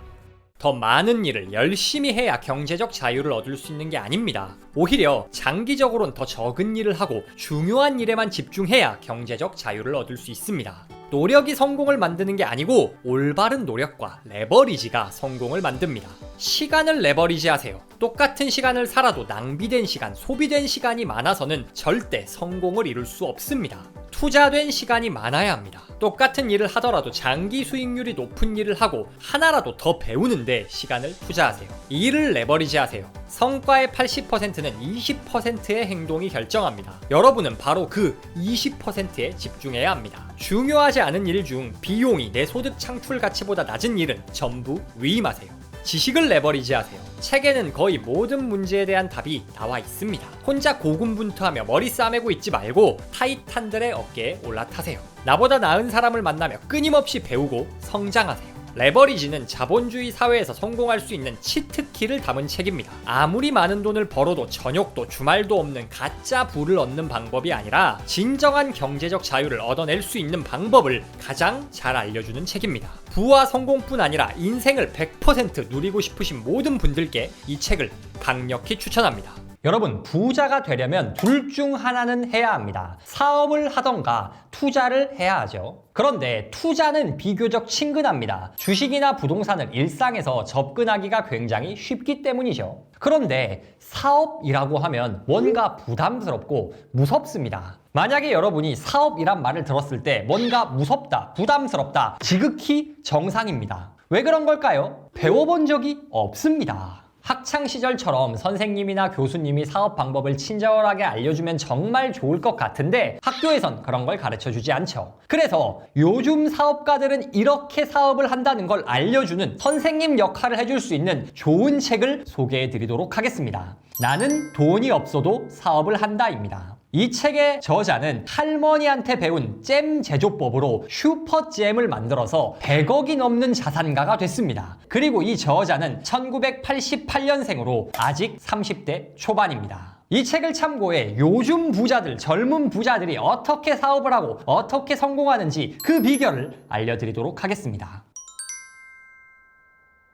더 많은 일을 열심히 해야 경제적 자유를 얻을 수 있는 게 아닙니다. 오히려 장기적으로는 더 적은 일을 하고 중요한 일에만 집중해야 경제적 자유를 얻을 수 있습니다. 노력이 성공을 만드는 게 아니고 올바른 노력과 레버리지가 성공을 만듭니다. 시간을 레버리지하세요. 똑같은 시간을 살아도 낭비된 시간, 소비된 시간이 많아서는 절대 성공을 이룰 수 없습니다. 투자된 시간이 많아야 합니다. 똑같은 일을 하더라도 장기 수익률이 높은 일을 하고 하나라도 더 배우는데 시간을 투자하세요. 일을 레버리지하세요. 성과의 80%는 20%의 행동이 결정합니다. 여러분은 바로 그 20%에 집중해야 합니다. 중요하지 않은 일 중 비용이 내 소득 창출 가치보다 낮은 일은 전부 위임하세요. 지식을 레버리지하세요. 책에는 거의 모든 문제에 대한 답이 나와 있습니다. 혼자 고군분투하며 머리 싸매고 있지 말고 타이탄들의 어깨에 올라타세요. 나보다 나은 사람을 만나며 끊임없이 배우고 성장하세요. 레버리지는 자본주의 사회에서 성공할 수 있는 치트키를 담은 책입니다. 아무리 많은 돈을 벌어도 저녁도 주말도 없는 가짜 부를 얻는 방법이 아니라 진정한 경제적 자유를 얻어낼 수 있는 방법을 가장 잘 알려주는 책입니다. 부와 성공뿐 아니라 인생을 100% 누리고 싶으신 모든 분들께 이 책을 강력히 추천합니다. 여러분, 부자가 되려면 둘 중 하나는 해야 합니다. 사업을 하던가 투자를 해야 하죠. 그런데 투자는 비교적 친근합니다. 주식이나 부동산은 일상에서 접근하기가 굉장히 쉽기 때문이죠. 그런데 사업이라고 하면 뭔가 부담스럽고 무섭습니다. 만약에 여러분이 사업이란 말을 들었을 때 뭔가 무섭다, 부담스럽다, 지극히 정상입니다. 왜 그런 걸까요? 배워본 적이 없습니다. 학창시절처럼 선생님이나 교수님이 사업 방법을 친절하게 알려주면 정말 좋을 것 같은데 학교에선 그런 걸 가르쳐주지 않죠. 그래서 요즘 사업가들은 이렇게 사업을 한다는 걸 알려주는 선생님 역할을 해줄 수 있는 좋은 책을 소개해드리도록 하겠습니다. 나는 돈이 없어도 사업을 한다입니다. 이 책의 저자는 할머니한테 배운 잼 제조법으로 슈퍼잼을 만들어서 100억이 넘는 자산가가 됐습니다. 그리고 이 저자는 1988년생으로 아직 30대 초반입니다. 이 책을 참고해 요즘 부자들, 젊은 부자들이 어떻게 사업을 하고 어떻게 성공하는지 그 비결을 알려드리도록 하겠습니다.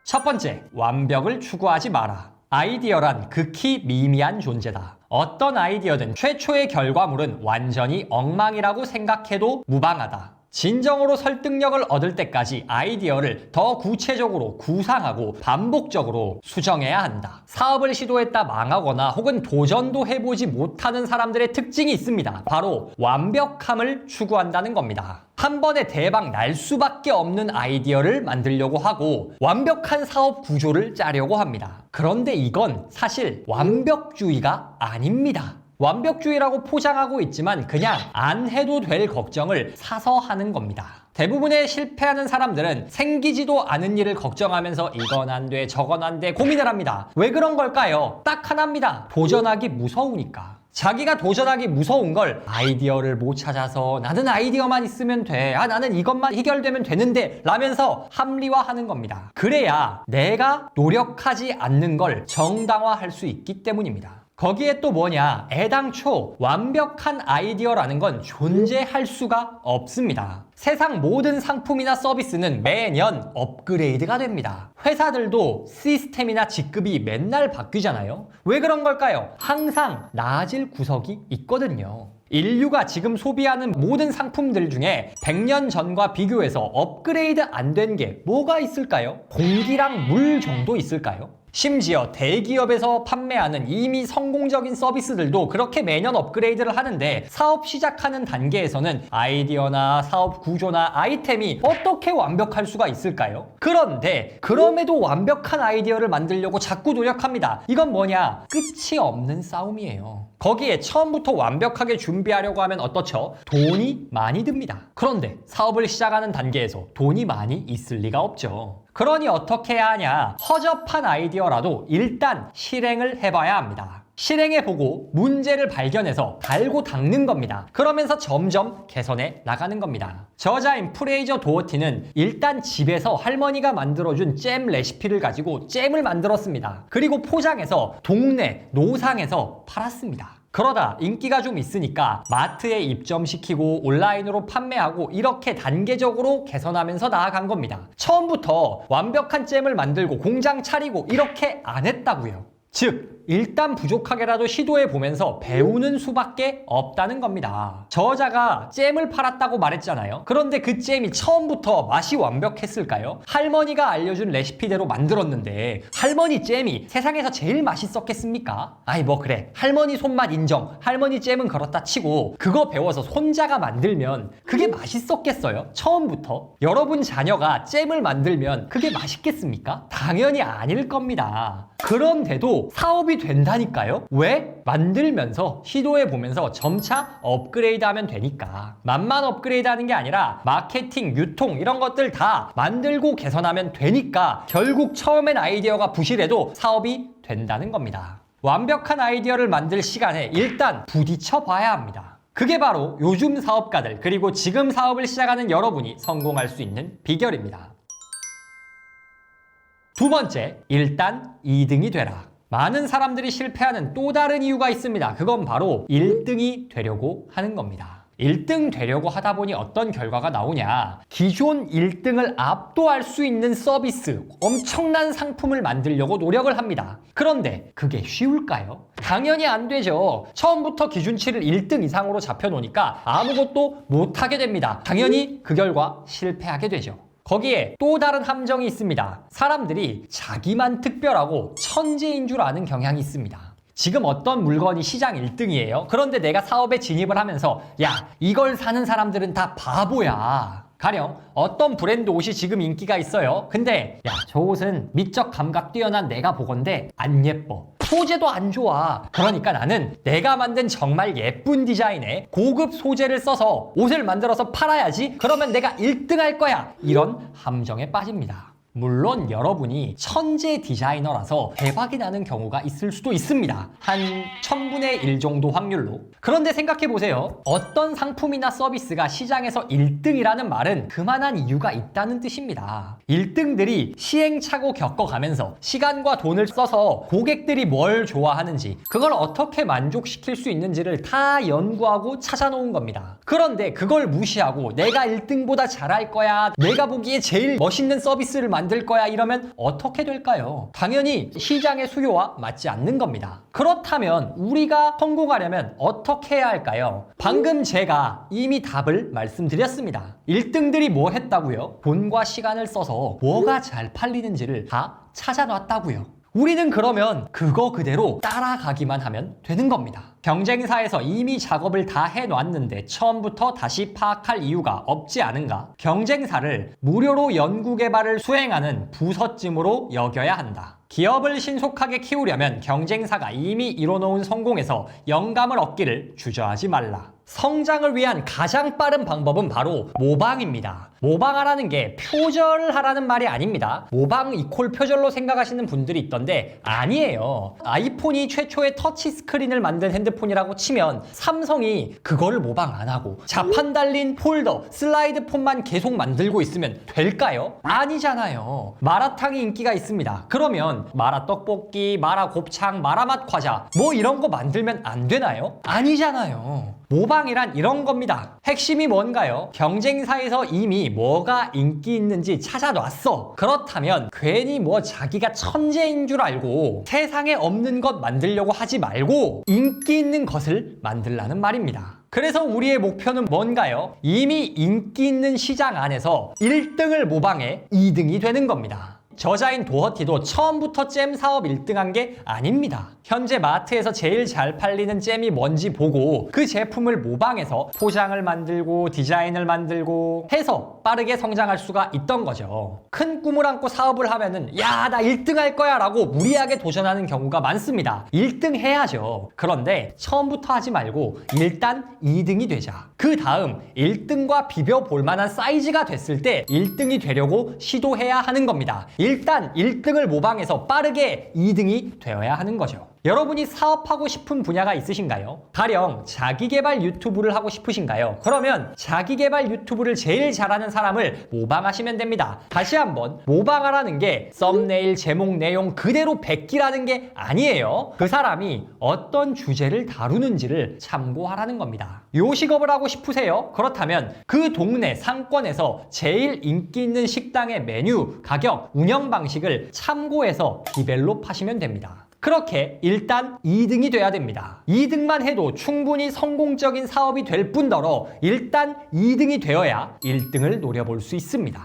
첫 번째, 완벽을 추구하지 마라. 아이디어란 극히 미미한 존재다. 어떤 아이디어든 최초의 결과물은 완전히 엉망이라고 생각해도 무방하다. 진정으로 설득력을 얻을 때까지 아이디어를 더 구체적으로 구상하고 반복적으로 수정해야 한다. 사업을 시도했다 망하거나 혹은 도전도 해보지 못하는 사람들의 특징이 있습니다. 바로 완벽함을 추구한다는 겁니다. 한 번에 대박 날 수밖에 없는 아이디어를 만들려고 하고 완벽한 사업 구조를 짜려고 합니다. 그런데 이건 사실 완벽주의가 아닙니다. 완벽주의라고 포장하고 있지만 그냥 안 해도 될 걱정을 사서 하는 겁니다. 대부분의 실패하는 사람들은 생기지도 않은 일을 걱정하면서 이건 안 돼, 저건 안 돼 고민을 합니다. 왜 그런 걸까요? 딱 하나입니다. 도전하기 무서우니까. 자기가 도전하기 무서운 걸 아이디어를 못 찾아서 나는 아이디어만 있으면 돼. 나는 이것만 해결되면 되는데 라면서 합리화하는 겁니다. 그래야 내가 노력하지 않는 걸 정당화할 수 있기 때문입니다. 거기에 또 뭐냐? 애당초 완벽한 아이디어라는 건 존재할 수가 없습니다. 세상 모든 상품이나 서비스는 매년 업그레이드가 됩니다. 회사들도 시스템이나 직급이 맨날 바뀌잖아요. 왜 그런 걸까요? 항상 나아질 구석이 있거든요. 인류가 지금 소비하는 모든 상품들 중에 100년 전과 비교해서 업그레이드 안 된 게 뭐가 있을까요? 공기랑 물 정도 있을까요? 심지어 대기업에서 판매하는 이미 성공적인 서비스들도 그렇게 매년 업그레이드를 하는데 사업 시작하는 단계에서는 아이디어나 사업 구조나 아이템이 어떻게 완벽할 수가 있을까요? 그런데 그럼에도 완벽한 아이디어를 만들려고 자꾸 노력합니다. 이건 뭐냐? 끝이 없는 싸움이에요. 거기에 처음부터 완벽하게 준비하려고 하면 어떻죠? 돈이 많이 듭니다. 그런데 사업을 시작하는 단계에서 돈이 많이 있을 리가 없죠. 그러니 어떻게 해야 하냐? 허접한 아이디어라도 일단 실행을 해봐야 합니다. 실행해보고 문제를 발견해서 달고 닦는 겁니다. 그러면서 점점 개선해 나가는 겁니다. 저자인 프레이저 도어티는 일단 집에서 할머니가 만들어준 잼 레시피를 가지고 잼을 만들었습니다. 그리고 포장해서 동네 노상에서 팔았습니다. 그러다 인기가 좀 있으니까 마트에 입점시키고 온라인으로 판매하고 이렇게 단계적으로 개선하면서 나아간 겁니다. 처음부터 완벽한 잼을 만들고 공장 차리고 이렇게 안 했다고요. 즉 일단 부족하게라도 시도해보면서 배우는 수밖에 없다는 겁니다. 저자가 잼을 팔았다고 말했잖아요. 그런데 그 잼이 처음부터 맛이 완벽했을까요? 할머니가 알려준 레시피대로 만들었는데 할머니 잼이 세상에서 제일 맛있었겠습니까? 아이 뭐 그래, 할머니 손맛 인정. 할머니 잼은 그렇다 치고 그거 배워서 손자가 만들면 그게 맛있었겠어요? 처음부터? 여러분 자녀가 잼을 만들면 그게 맛있겠습니까? 당연히 아닐 겁니다. 그런데도 사업이 된다니까요? 왜? 만들면서 시도해보면서 점차 업그레이드하면 되니까. 맛만 업그레이드하는 게 아니라 마케팅, 유통 이런 것들 다 만들고 개선하면 되니까 결국 처음엔 아이디어가 부실해도 사업이 된다는 겁니다. 완벽한 아이디어를 만들 시간에 일단 부딪혀 봐야 합니다. 그게 바로 요즘 사업가들 그리고 지금 사업을 시작하는 여러분이 성공할 수 있는 비결입니다. 두 번째, 일단 2등이 되라. 많은 사람들이 실패하는 또 다른 이유가 있습니다. 그건 바로 1등이 되려고 하는 겁니다. 1등 되려고 하다 보니 어떤 결과가 나오냐? 기존 1등을 압도할 수 있는 서비스, 엄청난 상품을 만들려고 노력을 합니다. 그런데 그게 쉬울까요? 당연히 안 되죠. 처음부터 기준치를 1등 이상으로 잡혀놓으니까 아무것도 못하게 됩니다. 당연히 그 결과 실패하게 되죠. 거기에 또 다른 함정이 있습니다. 사람들이 자기만 특별하고 천재인 줄 아는 경향이 있습니다. 지금 어떤 물건이 시장 1등이에요. 그런데 내가 사업에 진입을 하면서 야, 이걸 사는 사람들은 다 바보야. 가령 어떤 브랜드 옷이 지금 인기가 있어요. 근데 야, 저 옷은 미적 감각 뛰어난 내가 보건대 안 예뻐. 소재도 안 좋아. 그러니까 나는 내가 만든 정말 예쁜 디자인에 고급 소재를 써서 옷을 만들어서 팔아야지. 그러면 내가 1등 할 거야. 이런 함정에 빠집니다. 물론 여러분이 천재 디자이너라서 대박이 나는 경우가 있을 수도 있습니다. 한 1000분의 1 정도 확률로. 그런데 생각해보세요. 어떤 상품이나 서비스가 시장에서 1등이라는 말은 그만한 이유가 있다는 뜻입니다. 1등들이 시행착오 겪어가면서 시간과 돈을 써서 고객들이 뭘 좋아하는지 그걸 어떻게 만족시킬 수 있는지를 다 연구하고 찾아놓은 겁니다. 그런데 그걸 무시하고 내가 1등보다 잘할 거야, 내가 보기에 제일 멋있는 서비스를 만들 거야 이러면 어떻게 될까요? 당연히 시장의 수요와 맞지 않는 겁니다. 그렇다면 우리가 성공하려면 어떻게 해야 할까요? 방금 제가 이미 답을 말씀드렸습니다. 1등들이 뭐 했다고요? 돈과 시간을 써서 뭐가 잘 팔리는지를 다 찾아놨다고요. 우리는 그러면 그거 그대로 따라가기만 하면 되는 겁니다. 경쟁사에서 이미 작업을 다 해놨는데 처음부터 다시 파악할 이유가 없지 않은가? 경쟁사를 무료로 연구개발을 수행하는 부서쯤으로 여겨야 한다. 기업을 신속하게 키우려면 경쟁사가 이미 이뤄놓은 성공에서 영감을 얻기를 주저하지 말라. 성장을 위한 가장 빠른 방법은 바로 모방입니다. 모방하라는 게 표절을 하라는 말이 아닙니다. 모방 이퀄 표절로 생각하시는 분들이 있던데 아니에요. 아이폰이 최초의 터치 스크린을 만든 핸드폰이라고 치면 삼성이 그거를 모방 안 하고 자판 달린 폴더, 슬라이드 폰만 계속 만들고 있으면 될까요? 아니잖아요. 마라탕이 인기가 있습니다. 그러면 마라 떡볶이, 마라 곱창, 마라맛 과자 뭐 이런 거 만들면 안 되나요? 아니잖아요. 모방이란 이런 겁니다. 핵심이 뭔가요? 경쟁사에서 이미 뭐가 인기 있는지 찾아놨어. 그렇다면 괜히 뭐 자기가 천재인 줄 알고 세상에 없는 것 만들려고 하지 말고 인기 있는 것을 만들라는 말입니다. 그래서 우리의 목표는 뭔가요? 이미 인기 있는 시장 안에서 1등을 모방해 2등이 되는 겁니다. 저자인 도허티도 처음부터 잼 사업 1등한 게 아닙니다. 현재 마트에서 제일 잘 팔리는 잼이 뭔지 보고 그 제품을 모방해서 포장을 만들고 디자인을 만들고 해서 빠르게 성장할 수가 있던 거죠. 큰 꿈을 안고 사업을 하면은 야, 나 1등 할 거야 라고 무리하게 도전하는 경우가 많습니다. 1등 해야죠. 그런데 처음부터 하지 말고 일단 2등이 되자. 그 다음 1등과 비벼볼 만한 사이즈가 됐을 때 1등이 되려고 시도해야 하는 겁니다. 일단 1등을 모방해서 빠르게 2등이 되어야 하는 거죠. 여러분이 사업하고 싶은 분야가 있으신가요? 가령 자기계발 유튜브를 하고 싶으신가요? 그러면 자기계발 유튜브를 제일 잘하는 사람을 모방하시면 됩니다. 다시 한번 모방하라는 게 썸네일, 제목, 내용 그대로 베끼라는 게 아니에요. 그 사람이 어떤 주제를 다루는지를 참고하라는 겁니다. 요식업을 하고 싶으세요? 그렇다면 그 동네 상권에서 제일 인기 있는 식당의 메뉴, 가격, 운영 방식을 참고해서 디벨롭 하시면 됩니다. 그렇게 일단 2등이 돼야 됩니다. 2등만 해도 충분히 성공적인 사업이 될 뿐더러 일단 2등이 되어야 1등을 노려볼 수 있습니다.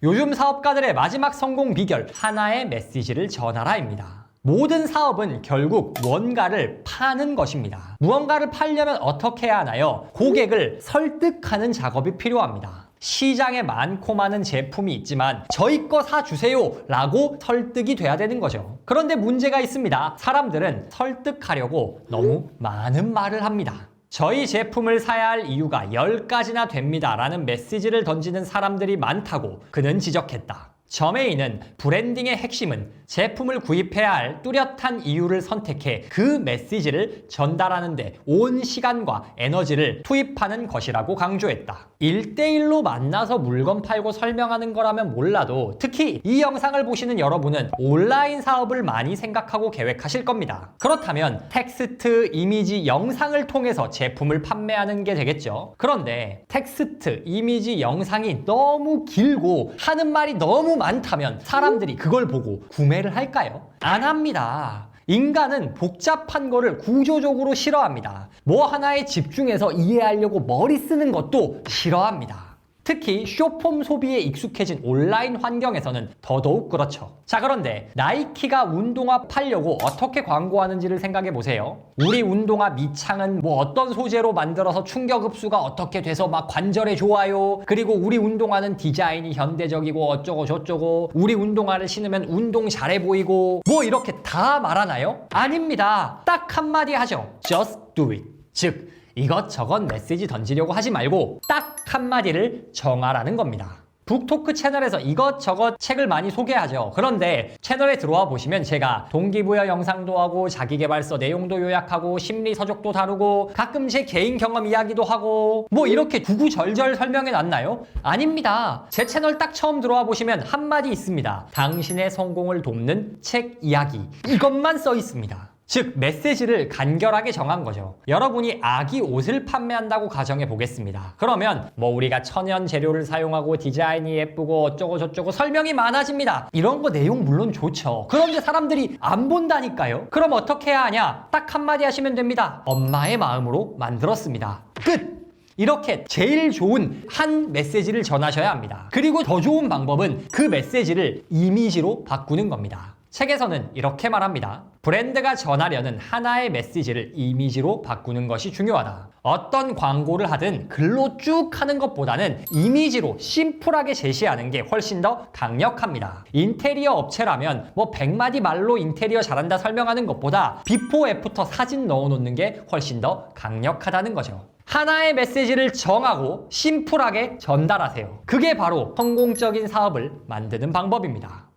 요즘 사업가들의 마지막 성공 비결, 하나의 메시지를 전하라입니다. 모든 사업은 결국 뭔가를 파는 것입니다. 무언가를 팔려면 어떻게 해야 하나요? 고객을 설득하는 작업이 필요합니다. 시장에 많고 많은 제품이 있지만 저희 거 사주세요 라고 설득이 돼야 되는 거죠. 그런데 문제가 있습니다. 사람들은 설득하려고 너무 많은 말을 합니다. 저희 제품을 사야 할 이유가 10가지나 됩니다 라는 메시지를 던지는 사람들이 많다고 그는 지적했다. 저메이는 브랜딩의 핵심은 제품을 구입해야 할 뚜렷한 이유를 선택해 그 메시지를 전달하는 데 온 시간과 에너지를 투입하는 것이라고 강조했다. 1대1로 만나서 물건 팔고 설명하는 거라면 몰라도 특히 이 영상을 보시는 여러분은 온라인 사업을 많이 생각하고 계획하실 겁니다. 그렇다면 텍스트, 이미지, 영상을 통해서 제품을 판매하는 게 되겠죠. 그런데 텍스트, 이미지, 영상이 너무 길고 하는 말이 너무 많다면 사람들이 그걸 보고 구매를 할까요? 안 합니다. 인간은 복잡한 거를 구조적으로 싫어합니다. 뭐 하나에 집중해서 이해하려고 머리 쓰는 것도 싫어합니다. 특히 쇼폼 소비에 익숙해진 온라인 환경에서는 더더욱 그렇죠. 자, 그런데 나이키가 운동화 팔려고 어떻게 광고하는지를 생각해 보세요. 우리 운동화 밑창은 뭐 어떤 소재로 만들어서 충격 흡수가 어떻게 돼서 막 관절에 좋아요. 그리고 우리 운동화는 디자인이 현대적이고 어쩌고 저쩌고, 우리 운동화를 신으면 운동 잘해 보이고, 뭐 이렇게 다 말하나요? 아닙니다. 딱 한마디 하죠. Just do it. 즉 이것저것 메시지 던지려고 하지 말고 딱 한마디를 정하라는 겁니다. 북토크 채널에서 이것저것 책을 많이 소개하죠. 그런데 채널에 들어와 보시면 제가 동기부여 영상도 하고 자기계발서 내용도 요약하고 심리 서적도 다루고 가끔 제 개인 경험 이야기도 하고 뭐 이렇게 구구절절 설명해 놨나요? 아닙니다. 제 채널 딱 처음 들어와 보시면 한마디 있습니다. 당신의 성공을 돕는 책 이야기. 이것만 써 있습니다. 즉 메시지를 간결하게 정한 거죠. 여러분이 아기 옷을 판매한다고 가정해 보겠습니다. 그러면 뭐 우리가 천연 재료를 사용하고 디자인이 예쁘고 어쩌고 저쩌고 설명이 많아집니다. 이런 거 내용 물론 좋죠. 그런데 사람들이 안 본다니까요. 그럼 어떻게 해야 하냐? 딱 한마디 하시면 됩니다. 엄마의 마음으로 만들었습니다. 끝! 이렇게 제일 좋은 한 메시지를 전하셔야 합니다. 그리고 더 좋은 방법은 그 메시지를 이미지로 바꾸는 겁니다. 책에서는 이렇게 말합니다. 브랜드가 전하려는 하나의 메시지를 이미지로 바꾸는 것이 중요하다. 어떤 광고를 하든 글로 쭉 하는 것보다는 이미지로 심플하게 제시하는 게 훨씬 더 강력합니다. 인테리어 업체라면 뭐 100마디 말로 인테리어 잘한다 설명하는 것보다 비포 애프터 사진 넣어놓는 게 훨씬 더 강력하다는 거죠. 하나의 메시지를 정하고 심플하게 전달하세요. 그게 바로 성공적인 사업을 만드는 방법입니다.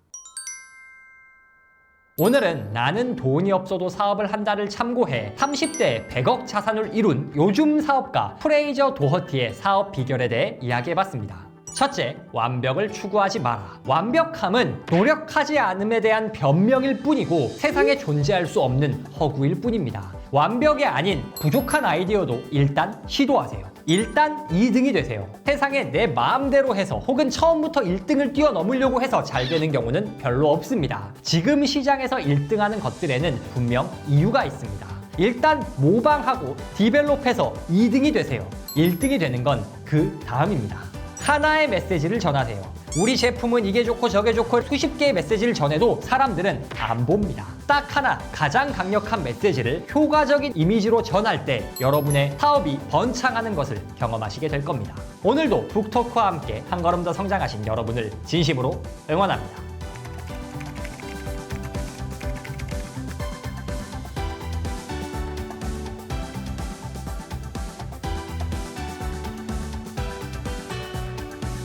오늘은 나는 돈이 없어도 사업을 한다를 참고해 30대에 100억 자산을 이룬 요즘 사업가 프레이저 도허티의 사업 비결에 대해 이야기해봤습니다. 첫째, 완벽을 추구하지 마라. 완벽함은 노력하지 않음에 대한 변명일 뿐이고 세상에 존재할 수 없는 허구일 뿐입니다. 완벽이 아닌 부족한 아이디어도 일단 시도하세요. 일단 2등이 되세요. 세상에 내 마음대로 해서 혹은 처음부터 1등을 뛰어넘으려고 해서 잘 되는 경우는 별로 없습니다. 지금 시장에서 1등하는 것들에는 분명 이유가 있습니다. 일단 모방하고 디벨롭해서 2등이 되세요. 1등이 되는 건 그 다음입니다. 하나의 메시지를 전하세요. 우리 제품은 이게 좋고 저게 좋고 수십 개의 메시지를 전해도 사람들은 안 봅니다. 딱 하나 가장 강력한 메시지를 효과적인 이미지로 전할 때 여러분의 사업이 번창하는 것을 경험하시게 될 겁니다. 오늘도 북토크와 함께 한 걸음 더 성장하신 여러분을 진심으로 응원합니다.